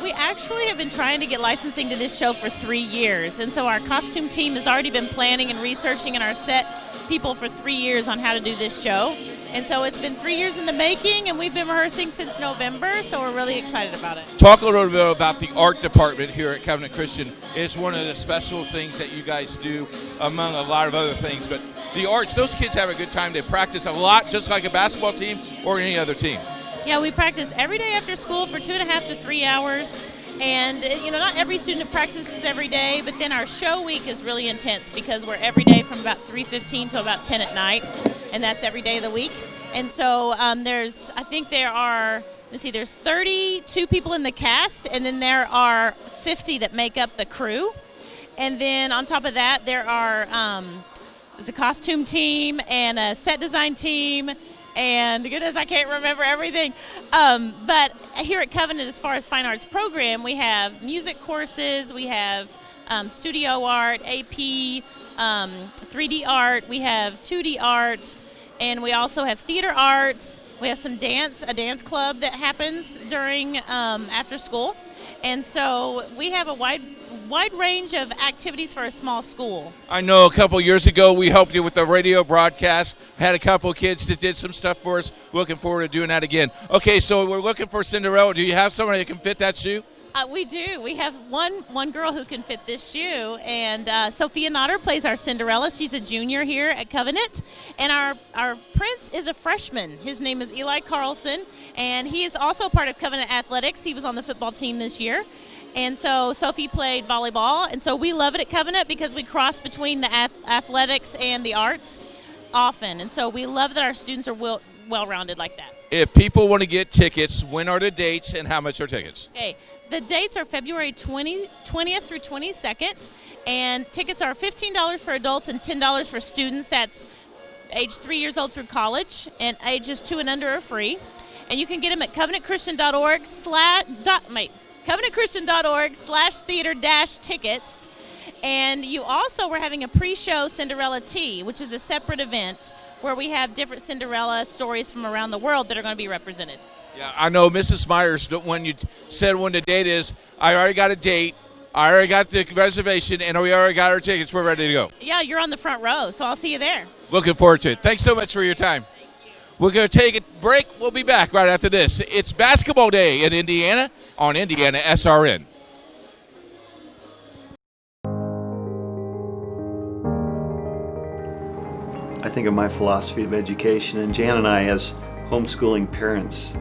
We actually have been trying to get licensing to this show for 3 years. And so our costume team has already been planning and researching and our set people for 3 years on how to do this show. And so it's been 3 years in the making, and we've been rehearsing since November, so we're really excited about it. Talk a little bit about the art department here at Covenant Christian. It's one of the special things that you guys do among a lot of other things. But the arts, those kids have a good time. They practice a lot, just like a basketball team or any other team. Yeah, we practice every day after school for 2.5 to 3 hours. And, not every student practices every day, but then our show week is really intense because we're every day from about 3:15 to about 10 at night, and that's every day of the week. And so there's 32 people in the cast, and then there are 50 that make up the crew. And then on top of that, there's a costume team and a set design team. And goodness, I can't remember everything. But here at Covenant, as far as fine arts program, we have music courses, we have studio art, AP, 3D art, we have 2D art, and we also have theater arts. We have a dance club that happens during after school. And so we have a wide range of activities for a small school. I know a couple years ago we helped you with the radio broadcast. Had a couple kids that did some stuff for us. Looking forward to doing that again. Okay, so we're looking for Cinderella. Do you have somebody that can fit that shoe? We do. We have one girl who can fit this shoe, and Sophia Notter plays our Cinderella. She's a junior here at Covenant, and our prince is a freshman. His name is Eli Carlson, and he is also part of Covenant Athletics. He was on the football team this year, and so Sophie played volleyball, and so we love it at Covenant because we cross between the athletics and the arts often, and so we love that our students are well-rounded like that. If people want to get tickets, when are the dates and how much are tickets? Okay. The dates are February 20th through 22nd, and tickets are $15 for adults and $10 for students. That's age 3 years old through college, and ages 2 and under are free. And you can get them at covenantchristian.org/theater-tickets. And you also were having a pre-show Cinderella Tea, which is a separate event where we have different Cinderella stories from around the world that are going to be represented. Yeah, I know Mrs. Myers, when you said when the date is, I already got a date, I already got the reservation, and we already got our tickets. We're ready to go. Yeah, you're on the front row, so I'll see you there. Looking forward to it. Thanks so much for your time. We're going to take a break. We'll be back right after this. It's basketball day in Indiana on Indiana SRN. I think of my philosophy of education, and Jan and I, as homeschooling parents,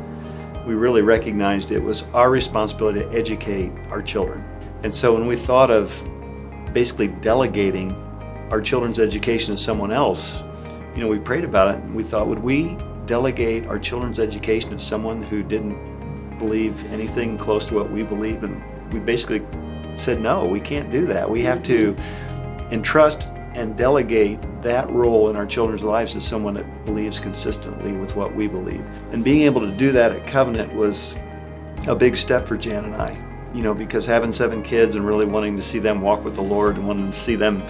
we really recognized it was our responsibility to educate our children. And so when we thought of basically delegating our children's education to someone else, we prayed about it, and we thought, would we delegate our children's education to someone who didn't believe anything close to what we believe? And we basically said, no, we can't do that. We have to entrust and delegate that role in our children's lives to someone that believes consistently with what we believe. And being able to do that at Covenant was a big step for Jan and I, because having 7 kids and really wanting to see them walk with the Lord and wanting to see them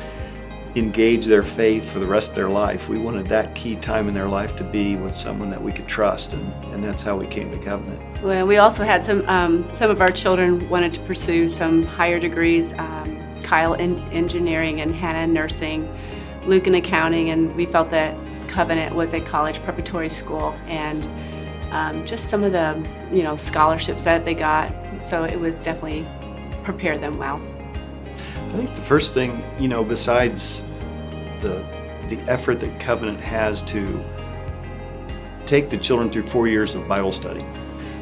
engage their faith for the rest of their life, we wanted that key time in their life to be with someone that we could trust, and that's how we came to Covenant. Well, we also had some of our children wanted to pursue some higher degrees, Kyle in engineering and Hannah in nursing, Luke in accounting, and we felt that Covenant was a college preparatory school, and just some of the scholarships that they got, so it was definitely prepared them well. I think the first thing, besides the effort that Covenant has to take the children through 4 years of Bible study,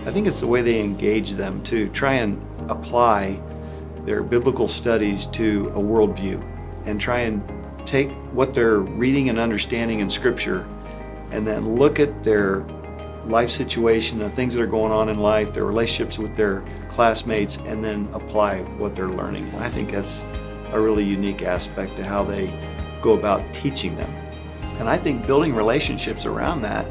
I think it's the way they engage them to try and apply their biblical studies to a worldview and try and take what they're reading and understanding in Scripture and then look at their life situation, the things that are going on in life, their relationships with their classmates, and then apply what they're learning. I think that's a really unique aspect to how they go about teaching them. And I think building relationships around that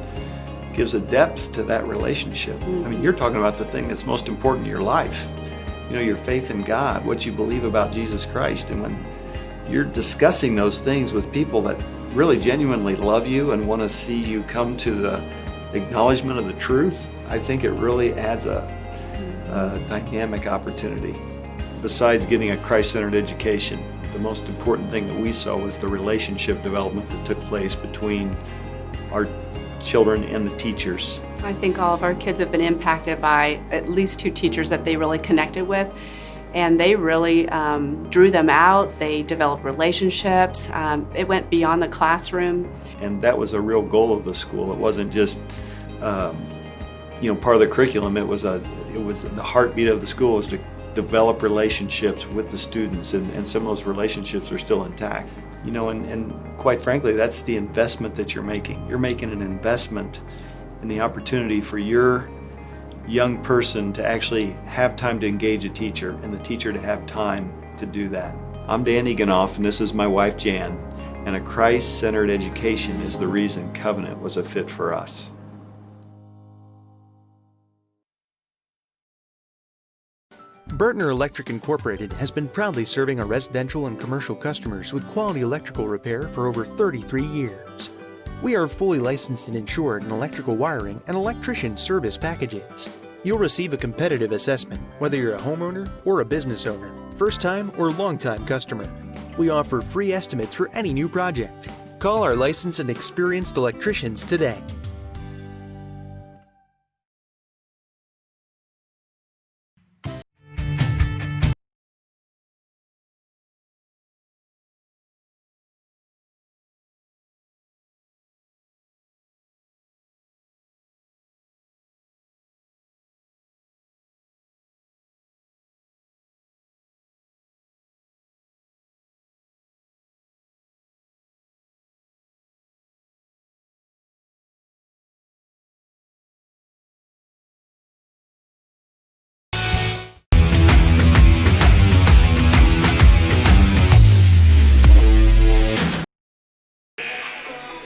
gives a depth to that relationship. I mean, you're talking about the thing that's most important in your life. Your faith in God, what you believe about Jesus Christ. And when you're discussing those things with people that really genuinely love you and want to see you come to the acknowledgement of the truth, I think it really adds a dynamic opportunity. Besides getting a Christ-centered education, the most important thing that we saw was the relationship development that took place between our children and the teachers. I think all of our kids have been impacted by at least 2 teachers that they really connected with, and they really drew them out. They developed relationships. It went beyond the classroom. And that was a real goal of the school. It wasn't just part of the curriculum. It was the heartbeat of the school was to develop relationships with the students, and some of those relationships are still intact. And quite frankly, that's the investment that you're making. You're making an investment in the opportunity for your young person to actually have time to engage a teacher and the teacher to have time to do that. I'm Dan Eganoff, and this is my wife Jan, and a Christ-centered education is the reason Covenant was a fit for us. Burtner Electric Incorporated has been proudly serving our residential and commercial customers with quality electrical repair for over 33 years. We are fully licensed and insured in electrical wiring and electrician service packages. You'll receive a competitive assessment, whether you're a homeowner or a business owner, first-time or long-time customer. We offer free estimates for any new project. Call our licensed and experienced electricians today.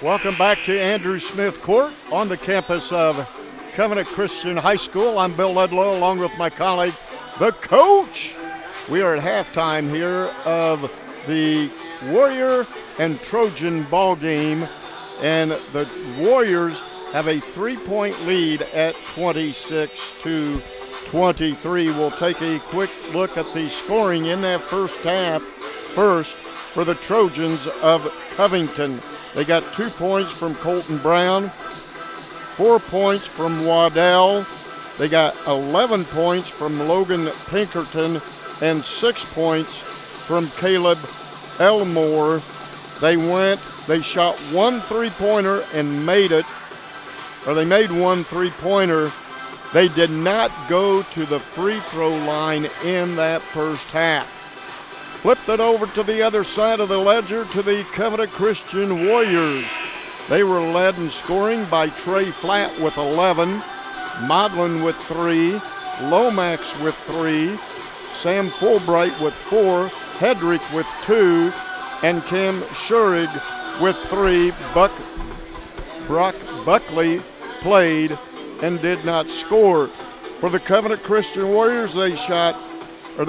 Welcome back to Andrew Smith Court on the campus of Covenant Christian High School. I'm Bill Ludlow along with my colleague, the coach. We are at halftime here of the Warrior and Trojan ball game, and the Warriors have a 3-point lead at 26-23. We'll take a quick look at the scoring in that first half. First, for the Trojans of Covington, they got 2 points from Colton Brown, 4 points from Waddell. They got 11 points from Logan Pinkerton and 6 points from Caleb Elmore. They shot 1 3-pointer and made it, or they made 1 3-pointer. They did not go to the free throw line in that first half. Flipped it over to the other side of the ledger to the Covenant Christian Warriors. They were led in scoring by Trey Flatt with 11, Modlin with 3, Lomax with 3, Sam Fulbright with 4, Hedrick with 2, and Cam Schurig with 3. Brock Buckley played and did not score. For the Covenant Christian Warriors, they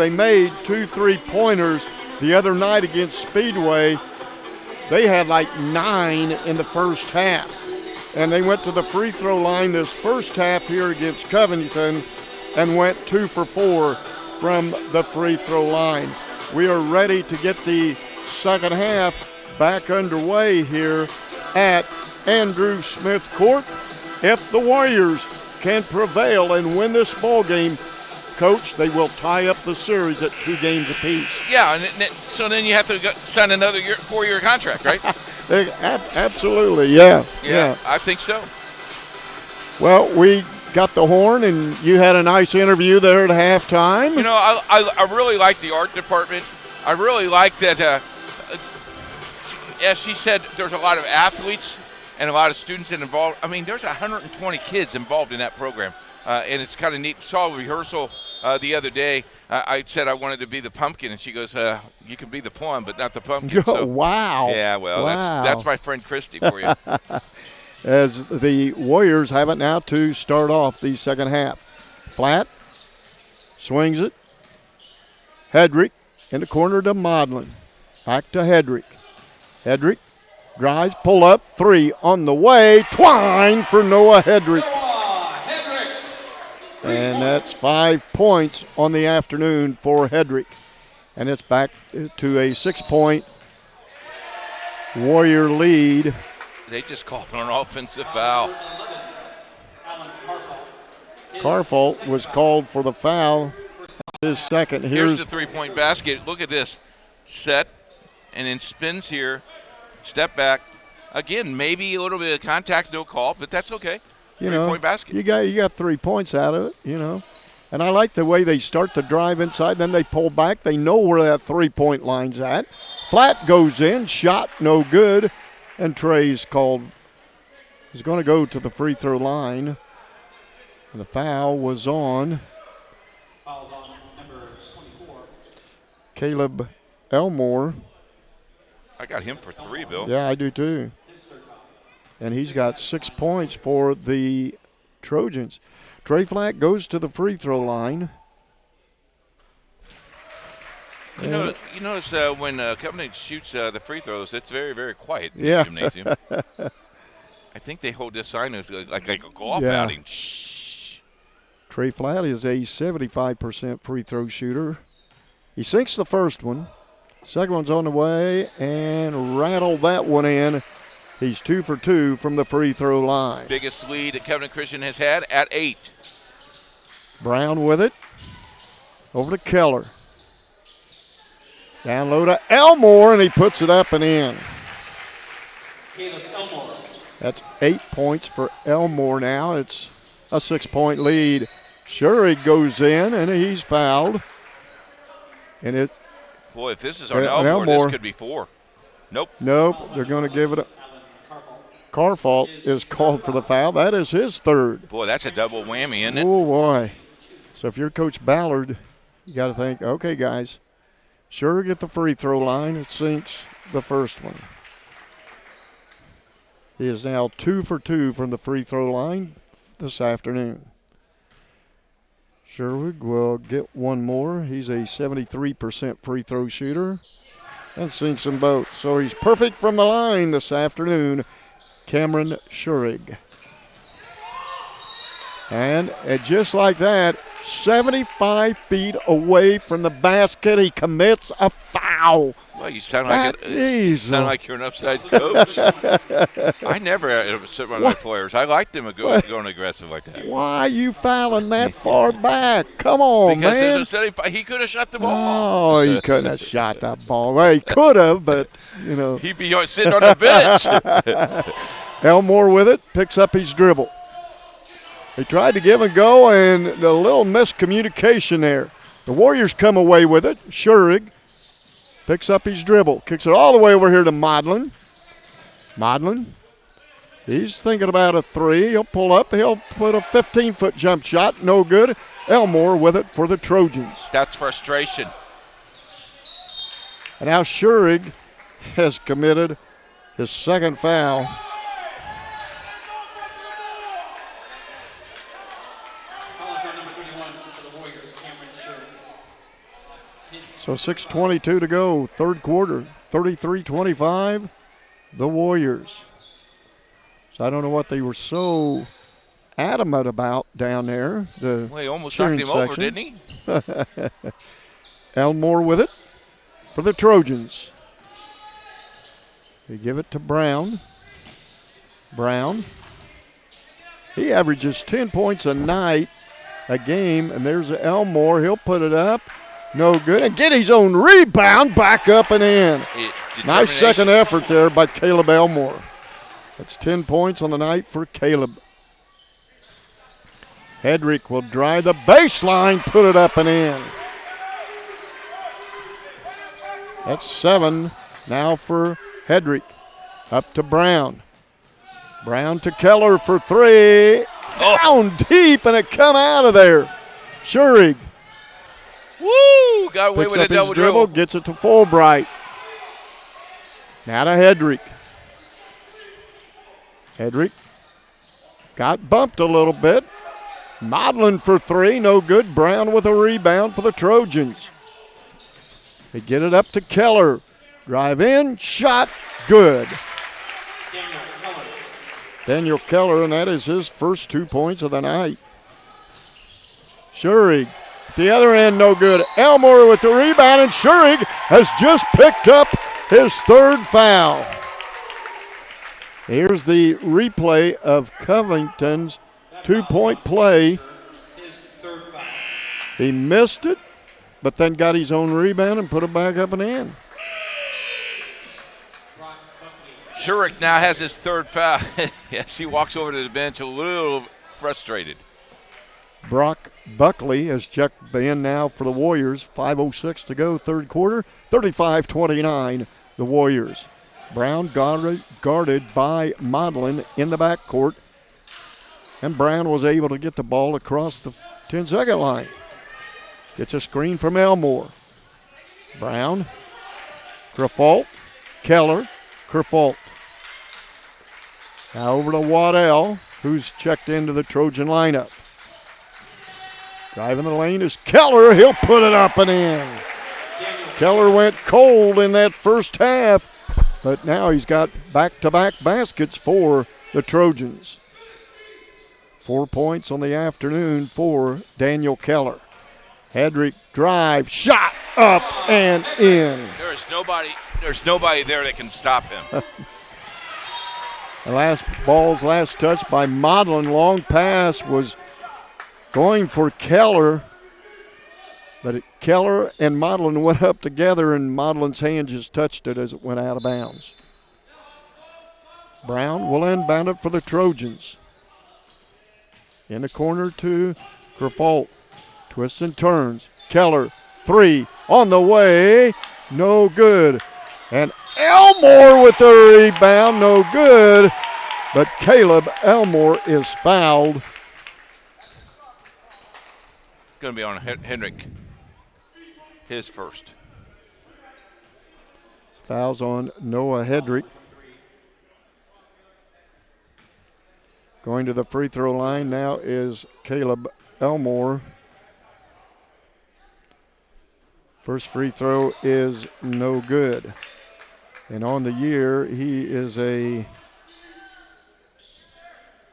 made 2 3-pointers the other night against Speedway. They had like 9 in the first half. And they went to the free throw line this first half here against Covington and went 2 for 4 from the free throw line. We are ready to get the second half back underway here at Andrew Smith Court. If the Warriors can prevail and win this ball game, Coach, they will tie up the series at 2 games apiece. Yeah, and so then you have to sign another 4-year contract, right? Absolutely, yeah. I think so. Well, we got the horn, and you had a nice interview there at halftime. You know, I really like the art department. I really like that, as she said, there's a lot of athletes and a lot of students involved. I mean, there's 120 kids involved in that program, and it's kind of neat. Saw a rehearsal the other day. I said I wanted to be the pumpkin, and she goes, you can be the plum, but not the pumpkin. Oh, so, wow. Yeah, well, wow. That's my friend Christy for you. As the Warriors have it now to start off the second half. Flat, swings it. Hedrick in the corner to Modlin. Back to Hedrick. Hedrick drives, pull up, 3 on the way. Twine for Noah Hedrick. And that's 5 points on the afternoon for Hedrick. And it's back to a 6-point Warrior lead. They just called an offensive foul. Carfault was called for the foul. His second. Here's the 3-point basket. Look at this. Set, and then spins here. Step back. Again, maybe a little bit of contact, no call, but that's okay. You know, 3-point basket. You got 3 points out of it, you know. And I like the way they start the drive inside, then they pull back. They know where that 3-point line's at. Flat goes in, shot no good, and Trey's called. He's going to go to the free throw line. And the foul was on. Foul's on number 24. Caleb Elmore. I got him for 3, Bill. Yeah, I do too. And he's got 6 points for the Trojans. Trey Flatt goes to the free throw line. You notice when Covenant shoots the free throws, it's very, very quiet in the gymnasium. I think they hold this sign as like a golf outing. Shh. Trey Flatt is a 75% free throw shooter. He sinks the first one. Second one's on the way and rattled that one in. He's 2 for 2 from the free throw line. Biggest lead that Covenant Christian has had at 8. Brown with it. Over to Keller. Down low to Elmore, and he puts it up and in. Caleb Elmore. That's 8 points for Elmore now. It's a 6-point lead. Schurig goes in, and he's fouled. And it. Boy, if this is on Elmore, this could be 4. Nope. They're going to give it a. Carfault is called for the foul. That is his third. Boy, that's a double whammy, isn't it? Oh, boy. So if you're Coach Ballard, you got to think, okay, guys, sure get the free throw line. It sinks the first one. He is now 2 for 2 from the free throw line this afternoon. Sherwood will get one more. He's a 73% free throw shooter. and seen some both. So he's perfect from the line this afternoon, Cameron Schurig. And just like that, 75 feet away from the basket, he commits a foul. Well, you sound like you're an upside coach. I never ever sit around my players. I like them going aggressive like that. Why are you fouling that far back? Come on, because man. There's a 75. He could have shot the ball. Oh, he couldn't have shot that ball. Well, he could have, but, you know. He'd be sitting on the bench. Elmore with it, picks up his dribble. He tried to give and go, and a little miscommunication there. The Warriors come away with it. Schurig picks up his dribble, kicks it all the way over here to Modlin. Modlin, he's thinking about a three. He'll pull up. He'll put a 15-foot jump shot. No good. Elmore with it for the Trojans. That's frustration. And now Schurig has committed his second foul. So 6:22 to go, third quarter, 33-25, the Warriors. So I don't know what they were so adamant about down there. Well, he almost knocked him over, didn't he? Elmore with it for the Trojans. They give it to Brown. Brown. He averages 10 points a night, a game, and there's Elmore. He'll put it up. No good. And get his own rebound back up and in. Nice second effort there by Caleb Elmore. That's 10 points on the night for Caleb. Hedrick will drive the baseline, put it up and in. That's 7 now for Hedrick. Up to Brown. Brown to Keller for 3. Down deep, and it come out of there. Schurig. Woo! Got away Picks with a up his double dribble, gets it to Fulbright. Now to Hedrick. Hedrick got bumped a little bit. Modlin for 3, no good. Brown with a rebound for the Trojans. They get it up to Keller. Drive in, shot, good. Daniel Keller, and that is his first 2 points of the night. Schurig. The other end, no good. Elmore with the rebound, and Schurig has just picked up his third foul. Here's the replay of Covington's 2-point play. He missed it, but then got his own rebound and put it back up and in. Schurig now has his third foul. Yes, he walks over to the bench a little frustrated. Brock Buckley has checked in now for the Warriors. 5:06 to go, third quarter. 35-29, the Warriors. Brown guarded by Modlin in the backcourt. And Brown was able to get the ball across the 10-second line. Gets a screen from Elmore. Brown, Kerfault, Keller, Kerfault. Now over to Waddell, who's checked into the Trojan lineup. Driving the lane is Keller. He'll put it up and in. Keller went cold in that first half, but now he's got back-to-back baskets for the Trojans. 4 points on the afternoon for Daniel Keller. Hedrick drive, shot up and in. There's nobody there that can stop him. The last touch by Modlin. Long pass was going for Keller, but Keller and Modlin went up together, and Modlin's hand just touched it as it went out of bounds. Brown will inbound it for the Trojans. In the corner to Kerfault. Twists and turns. Keller, 3 on the way. No good. And Elmore with the rebound. No good. But Caleb Elmore is fouled. Going to be on Hendrick. His first. Fouls on Noah Hedrick. Going to the free throw line now is Caleb Elmore. First free throw is no good. And on the year, he is a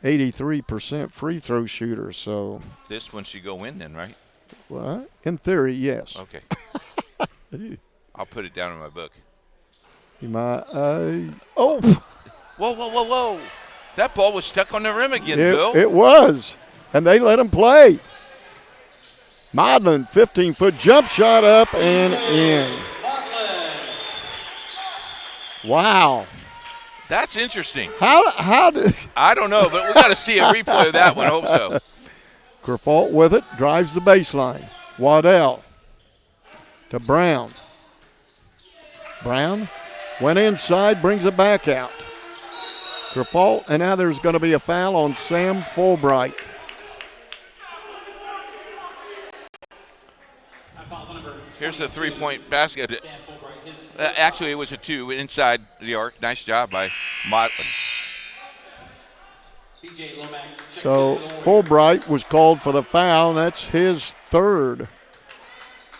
83% free throw shooter. So this one should go in then, right? Well, in theory, yes. Okay. I'll put it down in my book. You might. Whoa, whoa, whoa, whoa. That ball was stuck on the rim again, Bill. It was. And they let him play. Modlin, 15-foot jump shot up and in. Wow. That's interesting. How did I don't know, but we got to see a replay of that one. Hope so. Kerfault with it, drives the baseline. Waddell to Brown. Brown went inside, brings it back out. Kerfault, and now there's going to be a foul on Sam Fulbright. Here's the three-point basket. Actually, it was a 2 inside the arc. Nice job by Motley. So Fulbright was called for the foul, and that's his third.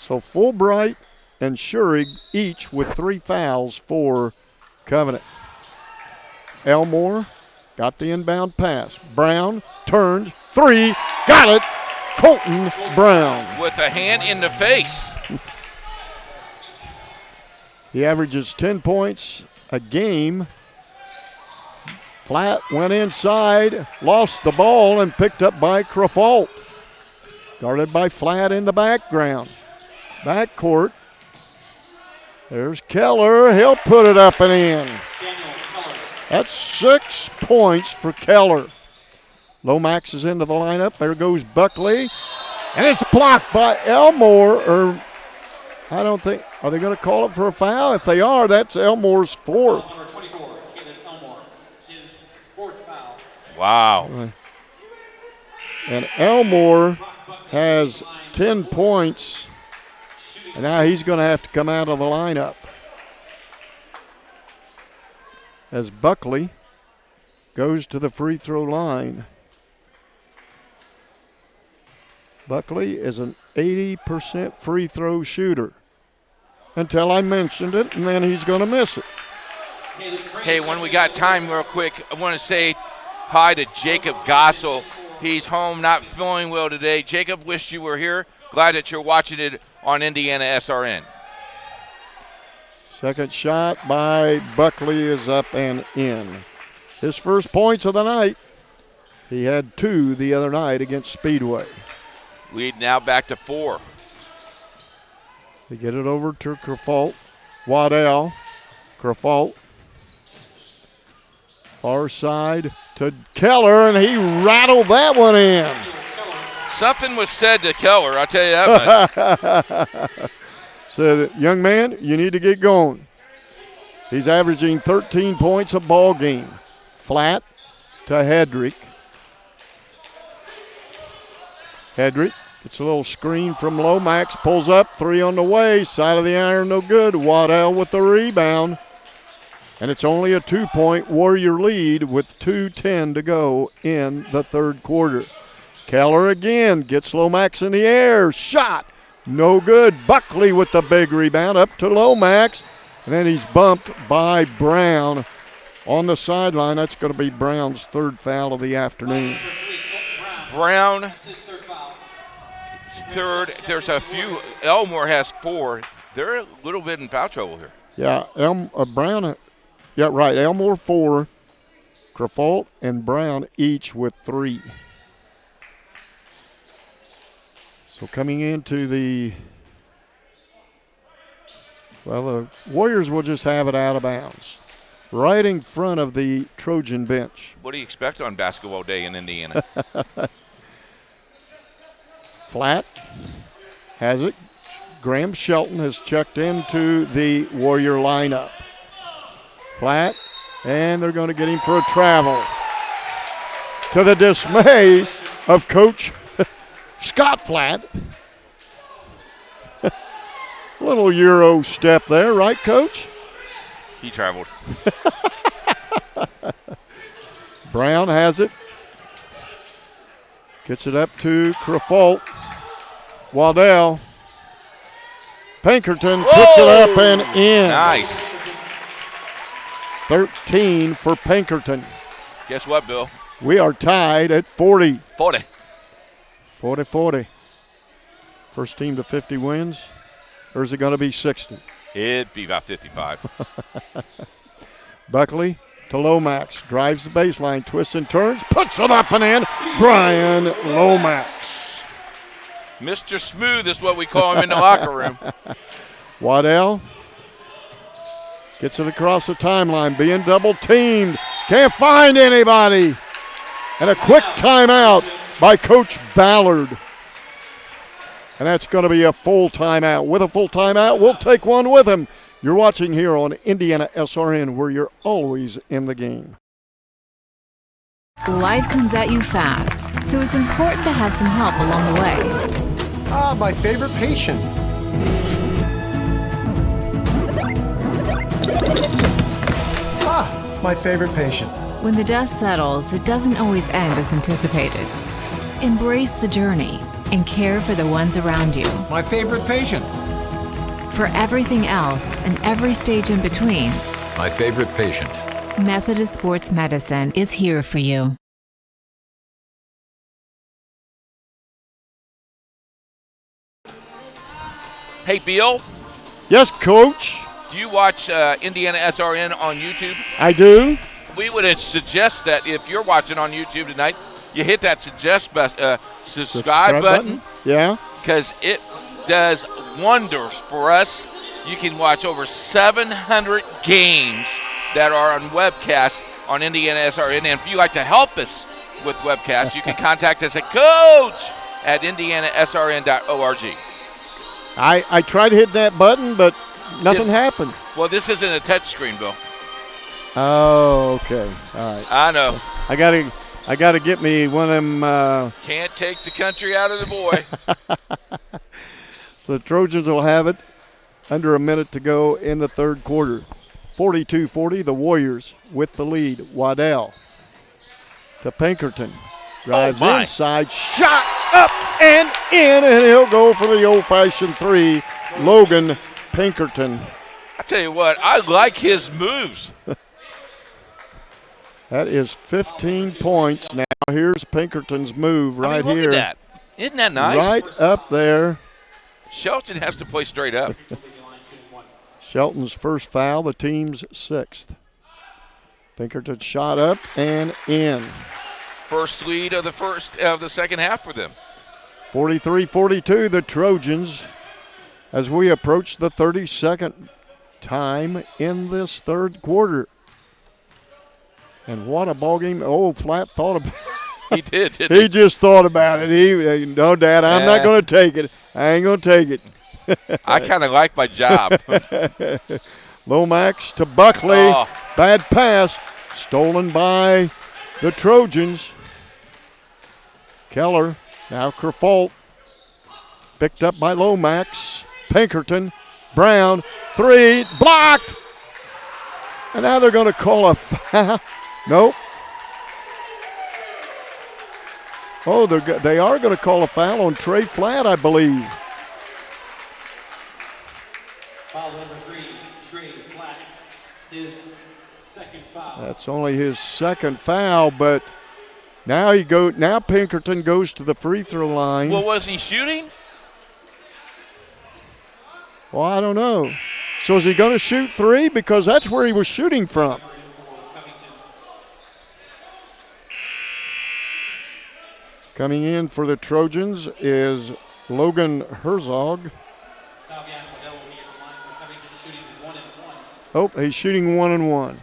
So Fulbright and Schurig each with 3 fouls for Covenant. Elmore got the inbound pass. Brown turned, 3, got it. Colton Brown. With a hand in the face. He averages 10 points a game. Flat went inside, lost the ball, and picked up by Kerfault. Guarded by Flat in the background. Backcourt. There's Keller. He'll put it up and in. That's 6 points for Keller. Lomax is into the lineup. There goes Buckley. And it's blocked by Elmore. I don't think, are they going to call it for a foul? If they are, that's Elmore's 4th. Number 24, Caleb Elmore, his 4th foul. Wow. And Elmore has 10 points. And now he's going to have to come out of the lineup. As Buckley goes to the free throw line. Buckley is an 80% free throw shooter until I mentioned it, and then he's going to miss it. Hey, when we got time real quick, I want to say hi to Jacob Gossel. He's home, not feeling well today. Jacob, wish you were here. Glad that you're watching it on Indiana SRN. Second shot by Buckley is up and in. His first points of the night. He had 2 the other night against Speedway. Lead now back to 4. They get it over to Kerfault. Waddell. Kerfault. Far side to Keller, and he rattled that one in. Something was said to Keller, I'll tell you that much. Said, young man, you need to get going. He's averaging 13 points a ball game. Flat to Hedrick. Hedrick gets a little screen from Lomax, pulls up, 3 on the way, side of the iron, no good. Waddell with the rebound. And it's only a 2-point Warrior lead with 2:10 to go in the third quarter. Keller again gets Lomax in the air, shot, no good. Buckley with the big rebound up to Lomax, and then he's bumped by Brown on the sideline. That's going to be Brown's 3rd foul of the afternoon. Brown, 3rd. There's a few. Elmore has 4. They're a little bit in foul trouble here. Yeah, Brown. Yeah, right. Elmore 4, Kerfault and Brown each with 3. So coming into the Warriors will just have it out of bounds, right in front of the Trojan bench. What do you expect on basketball day in Indiana? Flat has it. Graham Shelton has checked into the Warrior lineup. Flat, and they're going to get him for a travel. To the dismay of Coach Scott Flat. Little Euro step there, right, Coach? He traveled. Brown has it. Gets it up to Kerfault. Waddell. Pinkerton puts it up and in. Nice. 13 for Pinkerton. Guess what, Bill? We are tied at 40. 40. 40-40. First team to 50 wins, or is it going to be 60? It'd be about 55. Buckley to Lomax, drives the baseline, twists and turns, puts it up and in. Brian Lomax. Mr. Smooth is what we call him in the locker room. Waddell gets it across the timeline, being double teamed. Can't find anybody. And a quick timeout by Coach Ballard. And that's going to be a full timeout. With a full timeout, we'll take one with him. You're watching here on Indiana SRN, where you're always in the game. Life comes at you fast, so it's important to have some help along the way. My favorite patient. My favorite patient. When the dust settles, it doesn't always end as anticipated. Embrace the journey and care for the ones around you. My favorite patient. For everything else and every stage in between, my favorite patient. Methodist Sports Medicine is here for you. Hey, Bill. Yes, Coach. Do you watch Indiana SRN on YouTube? I do. We would suggest that if you're watching on YouTube tonight, you hit that subscribe button. Yeah. Because it does wonders for us. You can watch over 700 games that are on webcast on Indiana SRN. And if you'd like to help us with webcasts, you can contact us at coach@indianasrn.org. I tried to hit that button, but nothing happened. Well, this isn't a touch screen, Bill. Oh, okay. All right. I know. I gotta get me one of them. Can't take the country out of the boy. So the Trojans will have it. Under a minute to go in the third quarter. 42-40, the Warriors with the lead. Waddell to Pinkerton. Drives inside, shot up and in, and he'll go for the old-fashioned three. Logan Pinkerton. I tell you what, I like his moves. That is 15 points. Now here's Pinkerton's move right look here. At that. Isn't that nice? Right up there. Shelton has to play straight up. Shelton's first foul, the team's sixth. Pinkerton shot up and in. First lead of the second half for them. 43-42, the Trojans, as we approach the 32nd time in this third quarter. And what a ball game. Oh, Flat thought about it. He did, didn't he? Just thought about it. No, Dad, I'm not going to take it. I ain't going to take it. I kind of like my job. Lomax to Buckley. Oh. Bad pass. Stolen by the Trojans. Keller. Now Kerfold. Picked up by Lomax. Pinkerton. Brown. Three. Blocked. And now they're going to call a foul. Nope. Oh, they are going to call a foul on Trey Flatt, I believe. Foul number 3, Trey Flatt, his second foul. That's only his second foul, but now Pinkerton goes to the free throw line. Well, was he shooting? Well, I don't know. So is he going to shoot three? Because that's where he was shooting from. Coming in for the Trojans is Logan Herzog. Oh, he's shooting 1 and 1.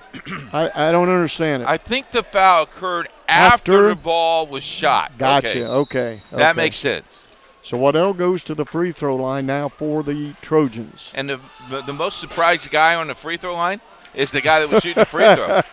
I don't understand it. I think the foul occurred after the ball was shot. Gotcha. Okay. That makes sense. So Waddell goes to the free throw line now for the Trojans. And the most surprised guy on the free throw line is the guy that was shooting the free throw.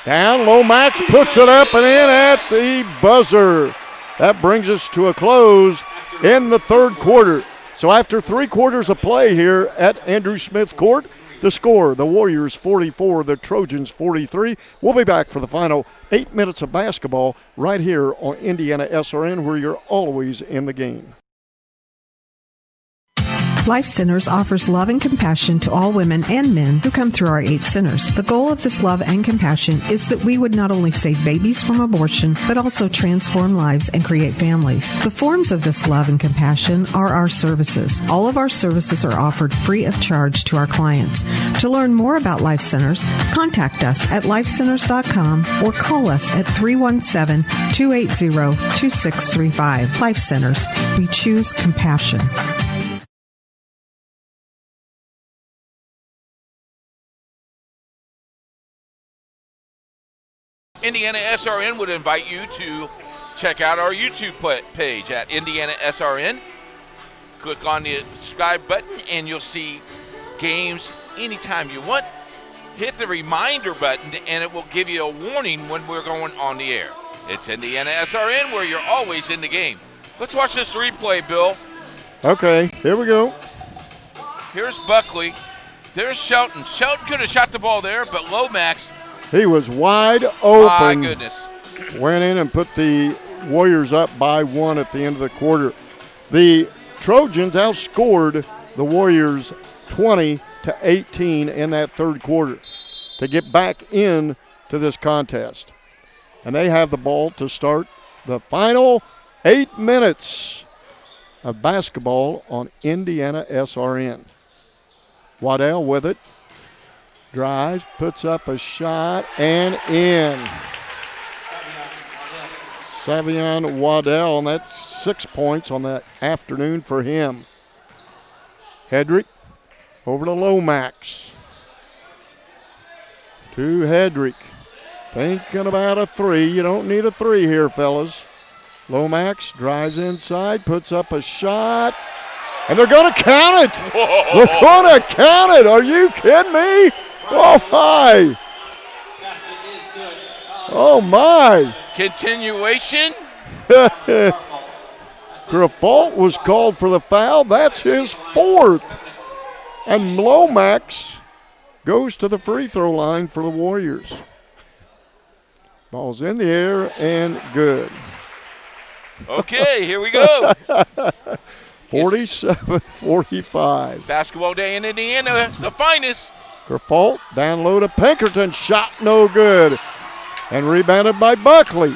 Down, Lomax puts it up and in at the buzzer. That brings us to a close in the third quarter. So after 3 quarters of play here at Andrew Smith Court, the score, the Warriors 44, the Trojans 43. We'll be back for the final 8 minutes of basketball right here on Indiana SRN, where you're always in the game. Life Centers offers love and compassion to all women and men who come through our 8 centers. The goal of this love and compassion is that we would not only save babies from abortion, but also transform lives and create families. The forms of this love and compassion are our services. All of our services are offered free of charge to our clients. To learn more about Life Centers, contact us at lifecenters.com or call us at 317-280-2635. Life Centers. We choose compassion. Indiana SRN would invite you to check out our YouTube page at Indiana SRN. Click on the subscribe button and you'll see games anytime you want. Hit the reminder button and it will give you a warning when we're going on the air. It's Indiana SRN where you're always in the game. Let's watch this replay, Bill. Okay, here we go. Here's Buckley. There's Shelton. Shelton could have shot the ball there, but Lomax. He was wide open. My goodness. Went in and put the Warriors up by 1 at the end of the quarter. The Trojans outscored the Warriors 20-18 in that third quarter to get back in to this contest. And they have the ball to start the final 8 minutes of basketball on Indiana SRN. Waddell with it. Drives, puts up a shot, and in. Savion Waddell, and that's 6 points on that afternoon for him. Hedrick over to Lomax. To Hedrick. Thinking about a 3. You don't need a 3 here, fellas. Lomax drives inside, puts up a shot, and they're going to count it. Whoa. They're going to count it. Are you kidding me? Oh, my. Oh, my. Continuation. Graffault was called for the foul. That's his 4th. And Lomax goes to the free throw line for the Warriors. Ball's in the air and good. Okay, here we go. 47-45. Basketball day in Indiana, the finest. Graffault down low to Pinkerton. Shot no good. And rebounded by Buckley.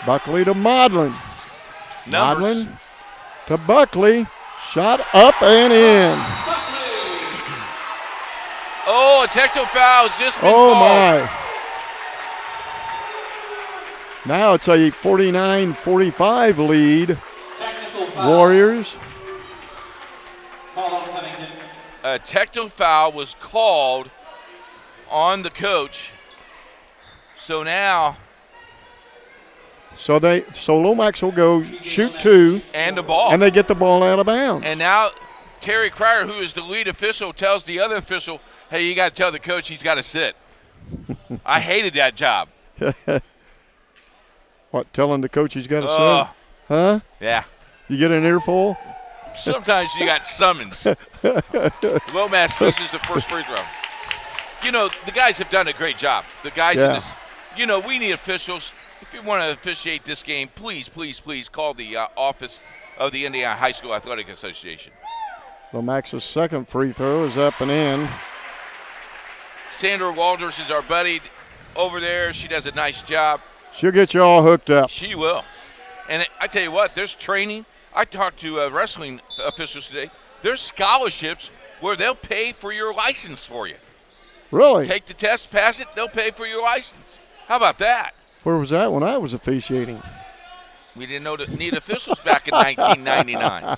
Buckley to Modlin. Modlin to Buckley. Shot up and in. Oh, a technical foul has just been called. My. Now it's a 49-45 lead. Warriors. A technical foul was called on the coach. So now. So Lomax will go shoot 2. And the ball. And they get the ball out of bounds. And now Terry Cryer, who is the lead official, tells the other official, hey, you got to tell the coach he's got to sit. I hated that job. What, telling the coach he's got to sit? Huh? Yeah. You get an earful? Sometimes you got summons. Lomax misses the first free throw. You know, the guys have done a great job. The guys in this, you know, we need officials. If you want to officiate this game, please, please, please call the office of the Indiana High School Athletic Association. Lomax's second free throw is up and in. Sandra Walters is our buddy over there. She does a nice job. She'll get you all hooked up. She will. And I tell you what, there's training. I talked to wrestling officials today. There's scholarships where they'll pay for your license for you. Really? Take the test, pass it, they'll pay for your license. How about that? Where was that when I was officiating? We didn't need officials back in 1999.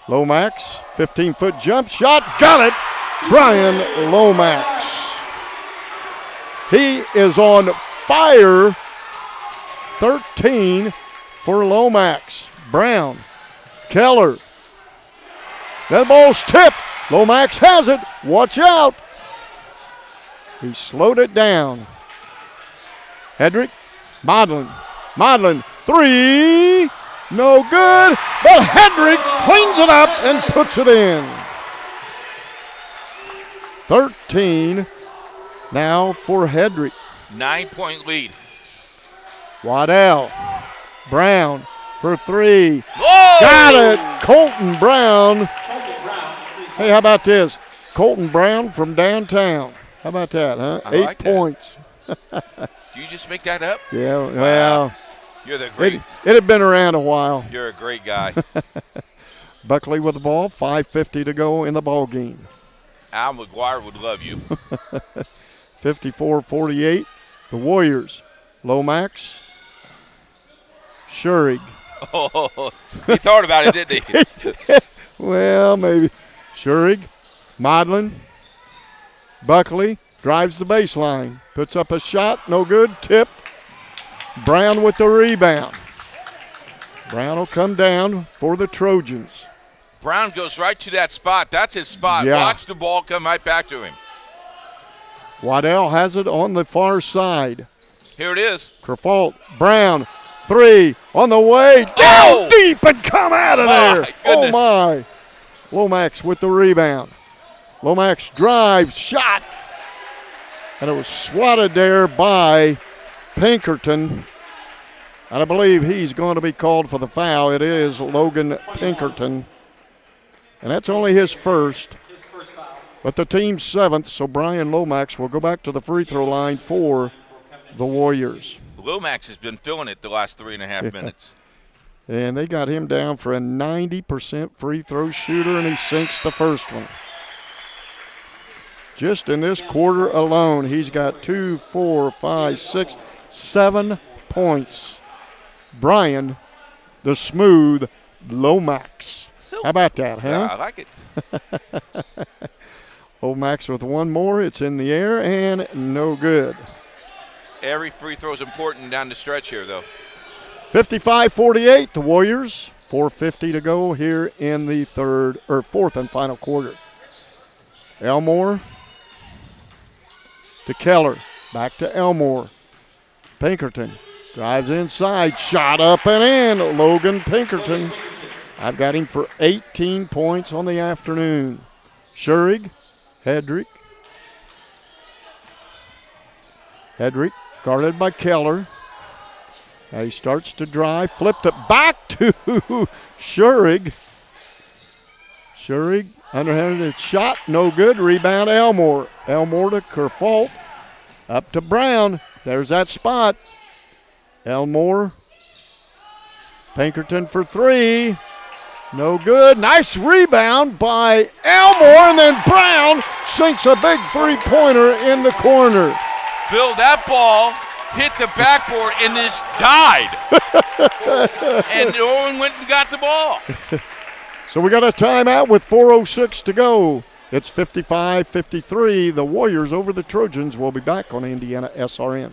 Lomax, 15-foot jump shot, got it. Brian Lomax. He is on fire. 13 for Lomax. Brown, Keller. That ball's tipped. Lomax has it. Watch out. He slowed it down. Hedrick, Modlin, 3, no good, but Hedrick cleans it up and puts it in. 13 now for Hedrick. 9-point lead. Waddell, Brown, for three. Whoa! Got it. Colton Brown. Hey, how about this? Colton Brown from downtown. How about that, huh? I 8 like that. points. Do you just make that up? Yeah, Wow. well. You're the great. It had been around a while. You're a great guy. Buckley with the ball, 5:50 to go in the ball game. Al McGuire would love you. 54-48, the Warriors. Lomax, Schurig. Oh, he thought about it, didn't he? Well, maybe. Schurig, Modlin, Buckley drives the baseline, puts up a shot, no good, tipped. Brown with the rebound. Brown will come down for the Trojans. Brown goes right to that spot. That's his spot. Yeah. Watch the ball come right back to him. Waddell has it on the far side. Here it is. Kerfault, Brown, three on the way, down deep and come out of there. Goodness. Oh, my. Lomax with the rebound. Lomax drives, shot. And it was swatted there by Pinkerton. And I believe he's going to be called for the foul. It is Logan Pinkerton. And that's only his first. But the team's seventh, so Brian Lomax will go back to the free throw line for the Warriors. Lomax has been feeling it the last 3.5 minutes. And they got him down for a 90% free throw shooter, and he sinks the first one. Just in this quarter alone, he's got 2, 4, 5, 6, 7 points. Brian, the smooth Lomax. How about that, huh? Yeah, I like it. Lomax with one more. It's in the air and no good. Every free throw is important down the stretch here, though. 55-48, the Warriors. 4:50 to go here in the fourth and final quarter. Elmore to Keller. Back to Elmore. Pinkerton drives inside. Shot up and in. Logan Pinkerton. I've got him for 18 points on the afternoon. Schurig, Hedrick. Hedrick guarded by Keller. Now he starts to drive, flipped it back to Schurig. Schurig, underhanded shot, no good. Rebound, Elmore. Elmore to Kerfault. Up to Brown. There's that spot. Elmore. Pinkerton for three. No good. Nice rebound by Elmore, and then Brown sinks a big three-pointer in the corner. Bill, that ball hit the backboard and this died. And no one went and got the ball. So we got a timeout with 4:06 to go. It's 55-53. The Warriors over the Trojans. Will be back on Indiana SRN.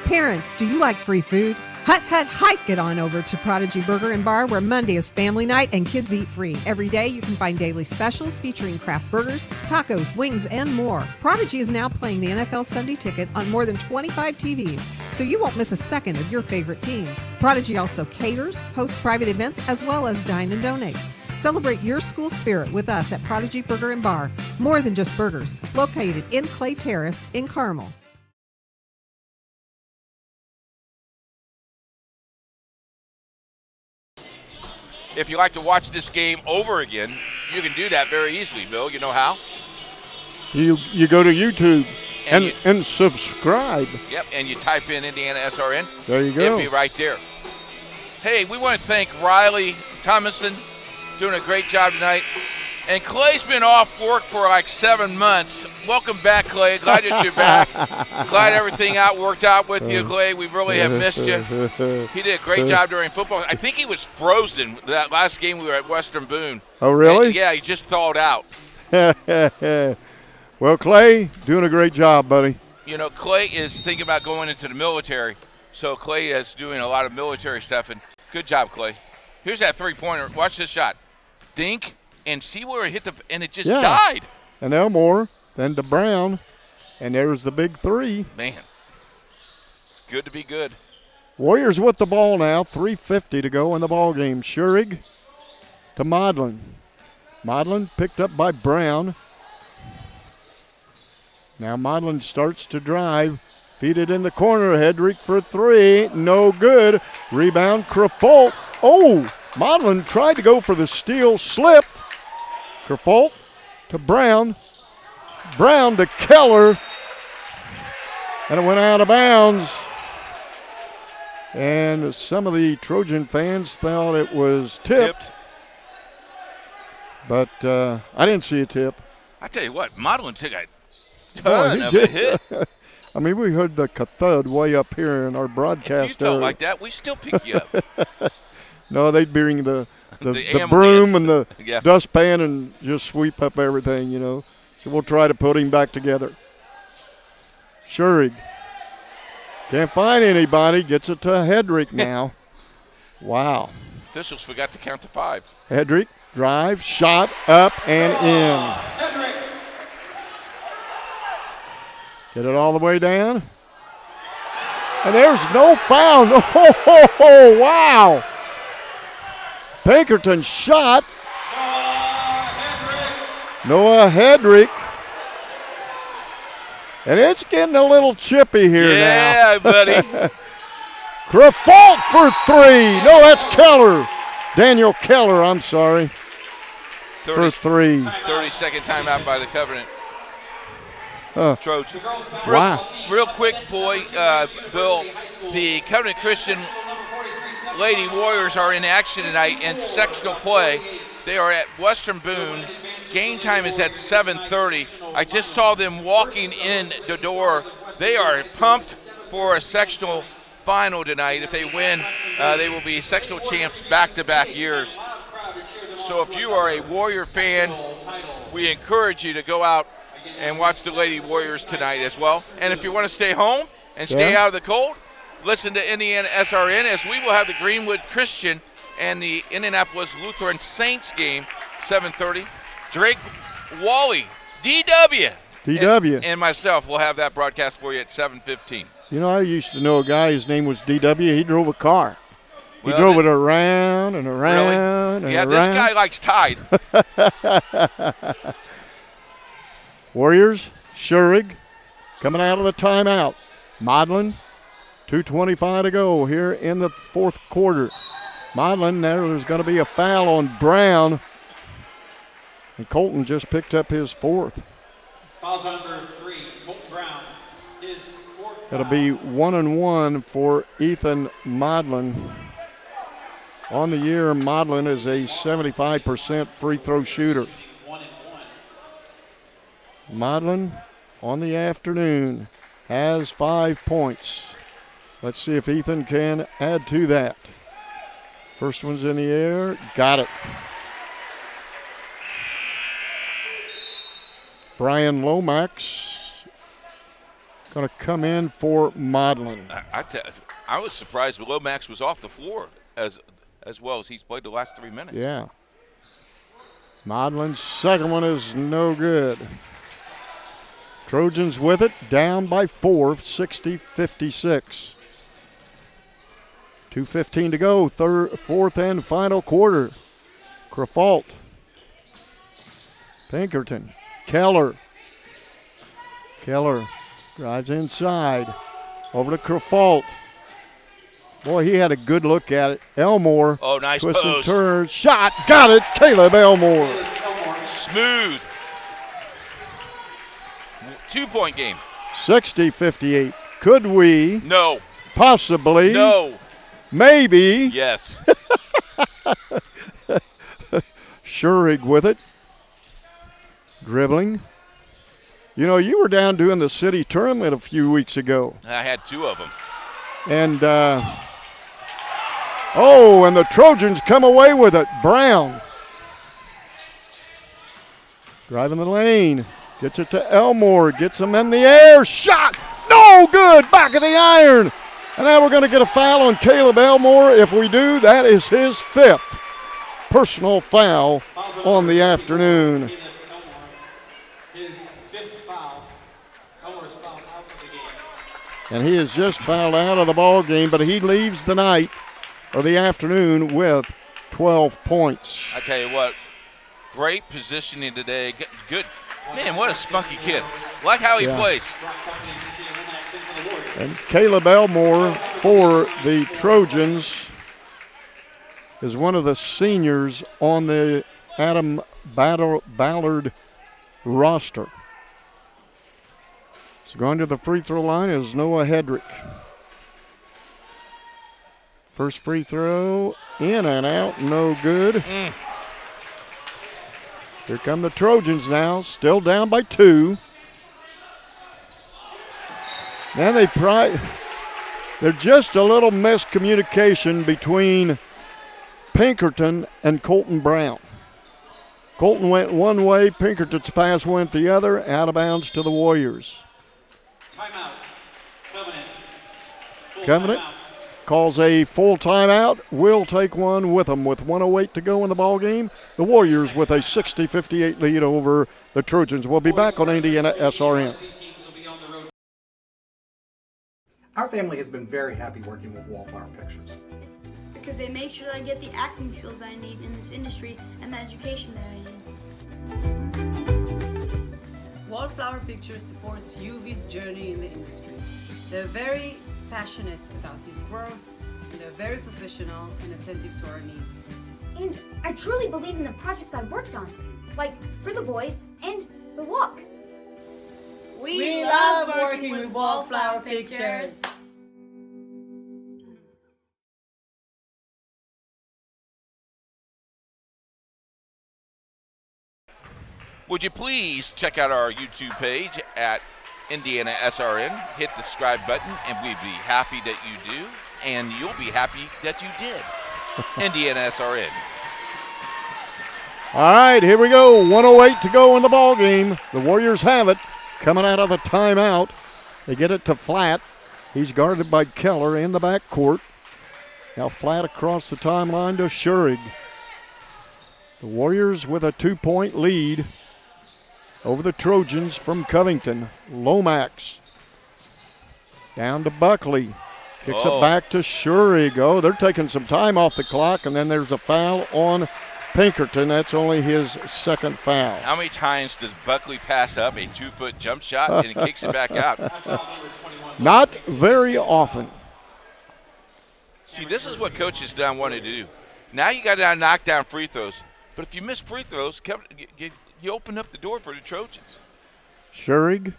Parents, do you like free food? Hike it on over to Prodigy Burger and Bar, where Monday is family night and kids eat free. Every day you can find daily specials featuring craft burgers, tacos, wings, and more. Prodigy is now playing the NFL Sunday Ticket on more than 25 TVs, so you won't miss a second of your favorite teams. Prodigy also caters, hosts private events, as well as dine and donates. Celebrate your school spirit with us at Prodigy Burger and Bar. More than just burgers, located in Clay Terrace in Carmel. If you like to watch this game over again, you can do that very easily, Bill. You know how? You go to YouTube and subscribe. Yep, and you type in Indiana SRN. There you go. It'll be right there. Hey, we want to thank Riley Thomason, doing a great job tonight. And Clay's been off work for like 7 months. Welcome back, Clay. Glad that you're back. Glad everything worked out with you, Clay. We really have missed you. He did a great job during football. I think he was frozen that last game we were at Western Boone. Oh, really? And, yeah, he just thawed out. Well, Clay, doing a great job, buddy. You know, Clay is thinking about going into the military. So Clay is doing a lot of military stuff. And good job, Clay. Here's that three-pointer. Watch this shot. Dink, and see where it hit and it just died. And Elmore, then to Brown, and there's the big three. Man, good to be good. Warriors with the ball now, 3:50 to go in the ball game. Schurig to Modlin. Modlin picked up by Brown. Now Modlin starts to drive, Feed it in the corner. Hedrick for three. No good. Rebound, Crafolt. Oh, Modlin tried to go for the steal. Slipped. Crafolt to Brown. Brown to Keller. And it went out of bounds. And some of the Trojan fans thought it was tipped. But I didn't see a tip. I tell you what, Modlin took a ton of a hit. I mean, we heard the thud way up here in our broadcast. If you felt like that, we still pick you up. No, they'd bring the ambulance. broom and the Yeah. dustpan and just sweep up everything, So we'll try to put him back together. Schurig. Can't find anybody. Gets it to Hedrick now. Wow. Officials forgot to count to 5. Hedrick, drive, shot, up and in. Get it all the way down. And there's no foul. Oh, wow. Pinkerton shot. Noah Hedrick. And it's getting a little chippy here now. Yeah, buddy. Crafolt for three. No, that's Keller. Daniel Keller, I'm sorry. For three. 30-second timeout by the Covenant. Trojans. Wow. Real quick, boy, Bill, the Covenant Christian Lady Warriors are in action tonight in sectional play. They are at Western Boone. Game time is at 7:30. I just saw them walking in the door. They are pumped for a sectional final tonight. If they win, they will be sectional champs back-to-back years. So if you are a Warrior fan, we encourage you to go out and watch the Lady Warriors tonight as well. And if you want to stay home and stay out of the cold, listen to Indiana SRN, as we will have the Greenwood Christian and the Indianapolis Lutheran Saints game, 7:30. Drake Wally, DW, and myself will have that broadcast for you at 7:15. I used to know a guy, his name was DW. He drove a car. He drove it around and around and around. This guy likes Tide. Warriors, Schurig coming out of the timeout. Modlin, 2:25 to go here in the fourth quarter. Modlin, there's going to be a foul on Brown. And Colton just picked up his fourth. Fouls on number 3, Colton Brown. His fourth. It'll be 1-1 for Ethan Modlin. On the year, Modlin is a 75% free throw shooter. Modlin on the afternoon has 5 points. Let's see if Ethan can add to that. First one's in the air. Got it. Brian Lomax going to come in for Modlin. I was surprised Lomax was off the floor as well as he's played the last 3 minutes. Yeah. Modlin's second one is no good. Trojans with it, down by 4, 60-56. 2:15 to go, fourth and final quarter. Crafolt. Pinkerton. Keller drives inside. Over to Crafolt. Boy, he had a good look at it. Elmore. Oh, nice twist and post. turn. Shot. Got it. Caleb Elmore. Smooth. 2-point game. 60-58. Could we? No. Possibly. No. Maybe. Yes. Schurig with it. Dribbling. You were down doing the city tournament a few weeks ago. I had 2 of them. And, and the Trojans come away with it. Brown. Driving the lane. Gets it to Elmore. Gets him in the air. Shot. No good. Back of the iron. And now we're going to get a foul on Caleb Elmore. If we do, that is his 5th personal foul on the afternoon. His 5th foul. Elmore's fouled out of the game. And he is just fouled out of the ball game, but he leaves the night or the afternoon with 12 points. I tell you what, great positioning today. Good. Man, what a spunky kid. Like how he plays. And Caleb Elmore for the Trojans is one of the seniors on the Adam Ballard roster. So going to the free throw line is Noah Hedrick. First free throw, in and out, no good. Here come the Trojans now, still down by 2. Now they're just a little miscommunication between Pinkerton and Colton Brown. Colton went one way, Pinkerton's pass went the other, out of bounds to the Warriors. Timeout. Covenant calls a full timeout. Will take one with them with 1:08 to go in the ball game. The Warriors with a 60-58 lead over the Trojans. We'll be back on Indiana SRN. Our family has been very happy working with Wallflower Pictures. Because they make sure that I get the acting skills that I need in this industry and the education that I need. Wallflower Pictures supports UV's journey in the industry. They're very passionate about his growth, and they're very professional and attentive to our needs. And I truly believe in the projects I've worked on, like For the Boys and The Walk. We love working with Wallflower Pictures. Would you please check out our YouTube page at Indiana SRN, hit the subscribe button, and we'd be happy that you do, and you'll be happy that you did. Indiana SRN. All right, here we go. 1:08 to go in the ball game. The Warriors have it. Coming out of a timeout. They get it to Flat. He's guarded by Keller in the backcourt. Now Flat across the timeline to Schurig. The Warriors with a 2-point lead over the Trojans from Covington. Lomax down to Buckley. Kicks it back to Schurig. Oh, they're taking some time off the clock, and then there's a foul on Pinkerton. That's only his second foul. How many times does Buckley pass up a 2-foot jump shot and he kicks it back out? Not very often. See, this is what coaches down wanted to do. Now you got to knock down free throws. But if you miss free throws, you open up the door for the Trojans. Schurig,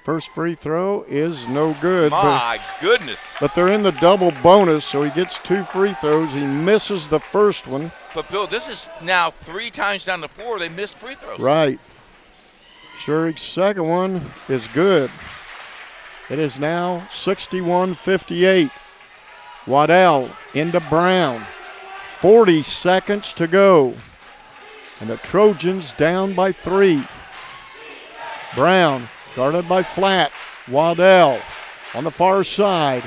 first free throw is no good. My goodness. But they're in the double bonus, so he gets 2 free throws. He misses the first one. But, Bill, this is now 3 times down the floor they missed free throws. Right. Schurig's second one is good. It is now 61-58. Waddell into Brown. 40 seconds to go. And the Trojans down by 3. Brown guarded by Flat. Waddell on the far side.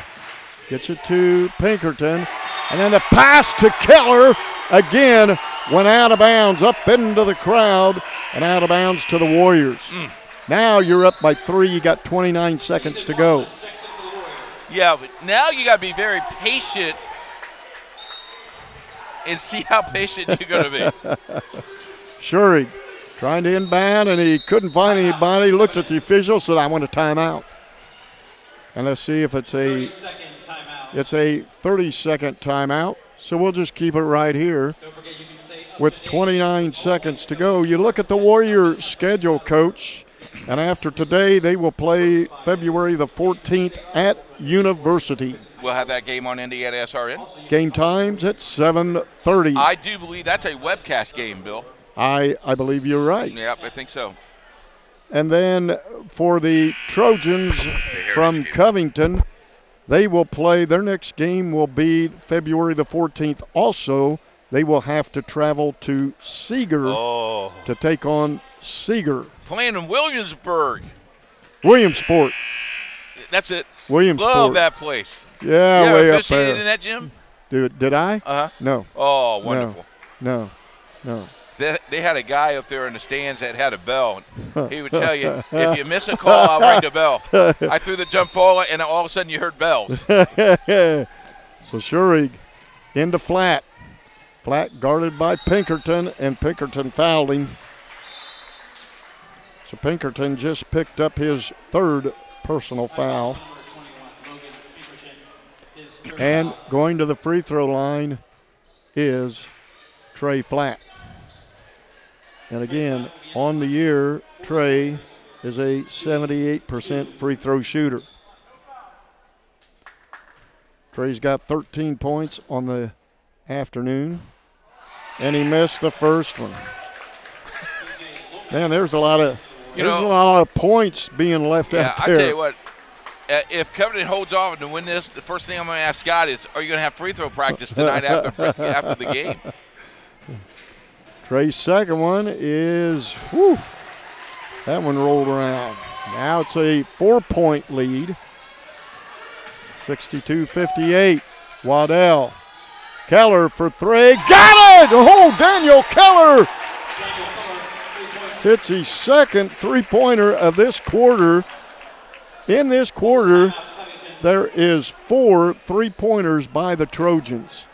Gets it to Pinkerton. And then the pass to Keller again went out of bounds, up into the crowd, and out of bounds to the Warriors. Now you're up by 3. You got 29 seconds to go. Yeah, but now you got to be very patient and see how patient you're going to be. Schurig trying to inbound, and he couldn't find anybody. Looked at the official, said, I want a timeout. And let's see if it's a 30-second timeout. So we'll just keep it right here with 29 seconds to go. You look at the Warrior schedule, Coach, and after today they will play February the 14th at University. We'll have that game on Indiana SRN. Game times at 7:30. I do believe that's a webcast game, Bill. I believe you're right. Yep, I think so. And then for the Trojans from Covington, they will play, their next game will be February the 14th. Also, they will have to travel to Seeger to take on Seeger. Playing in Williamsport. That's it. Williamsport. Love that place. Yeah, way up there. In that gym? Did I? Uh-huh. No. Oh, wonderful. No. They had a guy up there in the stands that had a bell. He would tell you, if you miss a call, I'll ring the bell. I threw the jump ball, and all of a sudden you heard bells. So Schurig into Flat. Flat guarded by Pinkerton, and Pinkerton fouled him. So Pinkerton just picked up his 3rd personal foul. And going to the free throw line is Trey Flatt. And again, on the year, Trey is a 78% free throw shooter. Trey's got 13 points on the afternoon, and he missed the first one. Man, there's a lot of points being left out there. I tell you what, if Covington holds off to win this, the first thing I'm going to ask Scott is, are you going to have free throw practice tonight after the game? Trey's second one is, that one rolled around. Now it's a 4-point lead. 62-58. Waddell. Keller for three. Got it! Oh, Daniel Keller hits his second three-pointer of this quarter. In this quarter, there is 4 three-pointers by the Trojans.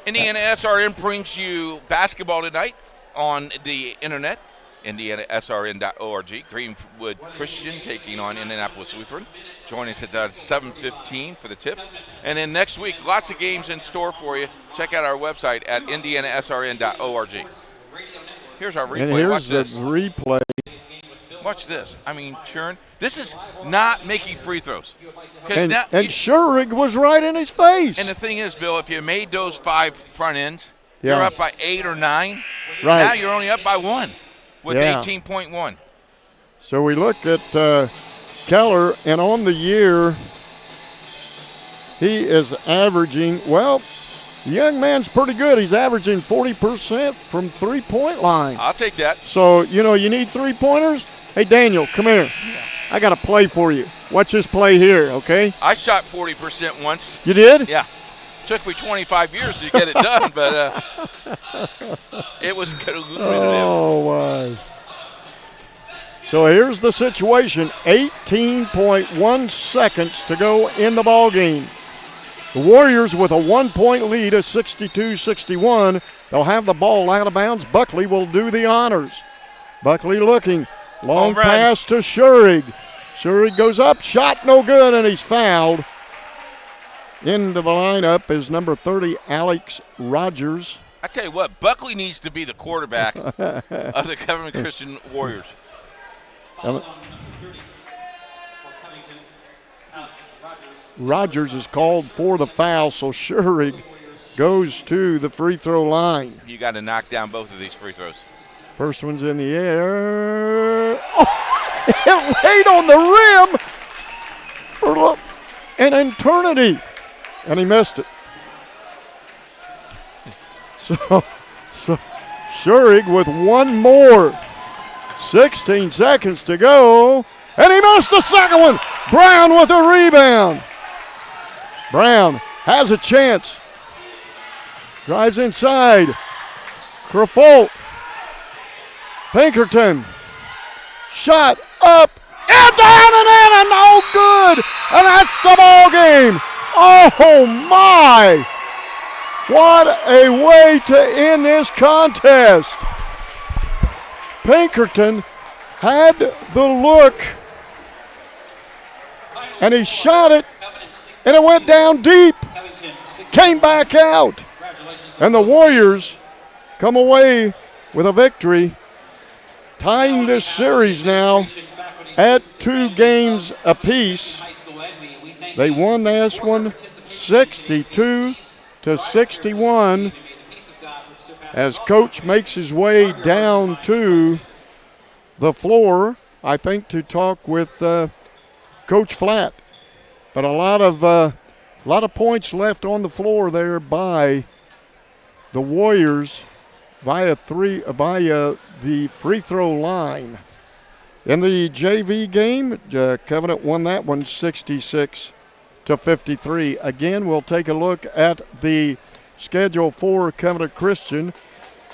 Indiana SRN brings you basketball tonight on the internet, indianasrn.org. Greenwood Christian taking on Indianapolis Lutheran. Join us at 7:15 for the tip. And then next week, lots of games in store for you. Check out our website at indianasrn.org. Here's our replay. And here's Watch this. the replay. Watch this. I mean, Churn, this is not making free throws. And Schurig was right in his face. And the thing is, Bill, if you made those 5 front ends, Yeah. you're up by 8 or 9. Right. Now you're only up by 1 with 18.1. So we look at Keller, and on the year, he is averaging, well, the young man's pretty good. He's averaging 40% from three-point line. I'll take that. So, you need three-pointers? Hey, Daniel, come here. I got a play for you. Watch this play here, okay? I shot 40% once. You did? Yeah. Took me 25 years to get it done, but it was good. Oh, my. So here's the situation. 18.1 seconds to go in the ball game. The Warriors with a 1-point lead of 62-61. They'll have the ball out of bounds. Buckley will do the honors. Buckley looking. Long pass to Schurig. Schurig goes up. Shot no good, and he's fouled. Into the lineup is number 30, Alex Rogers. I tell you what, Buckley needs to be the quarterback of the Covington Christian Warriors. Rogers is called for the foul, so Schurig goes to the free throw line. You got to knock down both of these free throws. First one's in the air. Oh, it laid on the rim for an eternity, and he missed it. So Schurig with one more. 16 seconds to go, and he missed the second one. Brown with a rebound. Brown has a chance. Drives inside. Crafolt. Pinkerton. Shot up and down and in and no good. And that's the ball game. Oh my. What a way to end this contest. Pinkerton had the look, and he shot it, and it went down deep, came back out, and the Warriors come away with a victory, tying this series now at 2 games apiece. They won this one 62-61. As Coach makes his way down to the floor, I think, to talk with Coach Flatt. But a lot of points left on the floor there by the Warriors via the free throw line. In the JV game, Covenant won that one 66-53. Again, we'll take a look at the schedule for Covenant Christian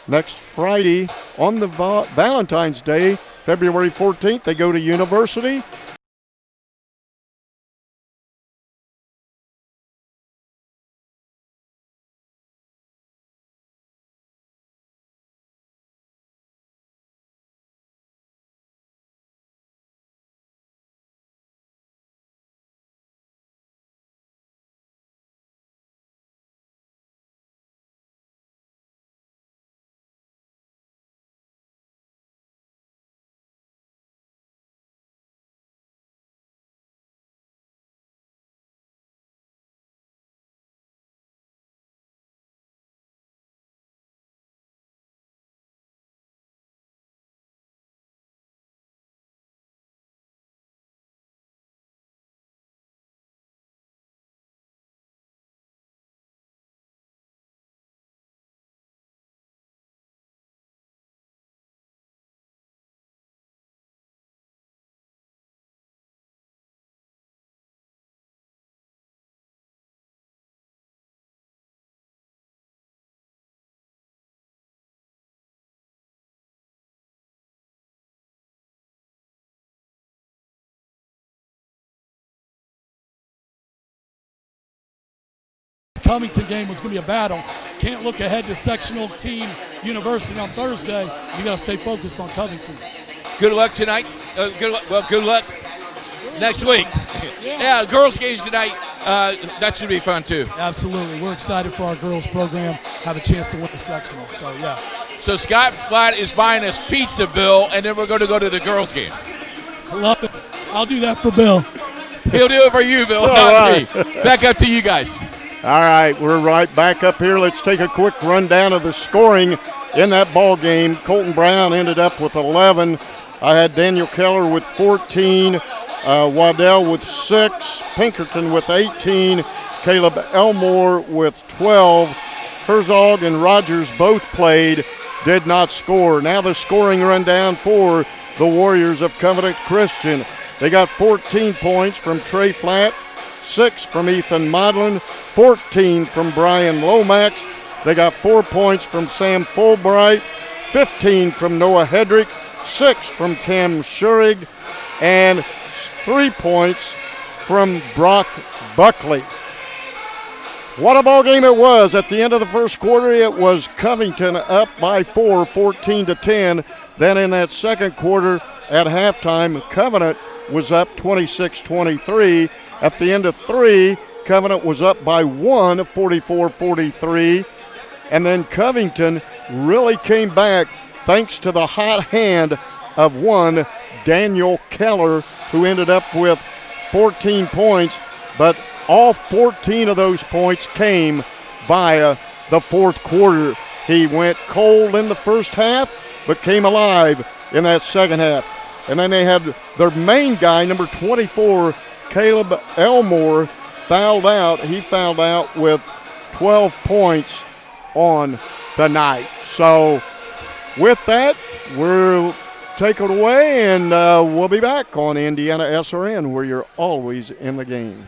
next Friday on the Valentine's Day, February 14th. They go to University. Covington game was going to be a battle. Can't look ahead to sectional team University on Thursday. You got to stay focused on Covington. Good luck tonight. Good luck next week. Yeah, girls' games tonight. That should be fun too. Absolutely. We're excited for our girls program. Have a chance to win the sectional. So, yeah. So Scott Flatt is buying us pizza, Bill, and then we're going to go to the girls' game. Love it. I'll do that for Bill. He'll do it for you, Bill, not me. Back up to you guys. All right, we're right back up here. Let's take a quick rundown of the scoring in that ball game. Colton Brown ended up with 11. I had Daniel Keller with 14, Waddell with 6, Pinkerton with 18, Caleb Elmore with 12. Herzog and Rogers both played, did not score. Now the scoring rundown for the Warriors of Covenant Christian. They got 14 points from Trey Flatt, 6 from Ethan Modlin, 14 from Brian Lomax. They got 4 points from Sam Fulbright, 15 from Noah Hedrick, 6 from Cam Schurig, and 3 points from Brock Buckley. What a ball game it was. At the end of the first quarter, it was Covington up by 4, 14-10. Then in that second quarter at halftime, Covenant was up 26-23. At the end of 3, Covenant was up by 1, 44-43. And then Covington really came back thanks to the hot hand of one Daniel Keller, who ended up with 14 points, but all 14 of those points came via the fourth quarter. He went cold in the first half, but came alive in that second half. And then they had their main guy, number 24, Caleb Elmore, fouled out. He fouled out with 12 points on the night. So with that, we'll take it away, and we'll be back on Indiana SRN, where you're always in the game.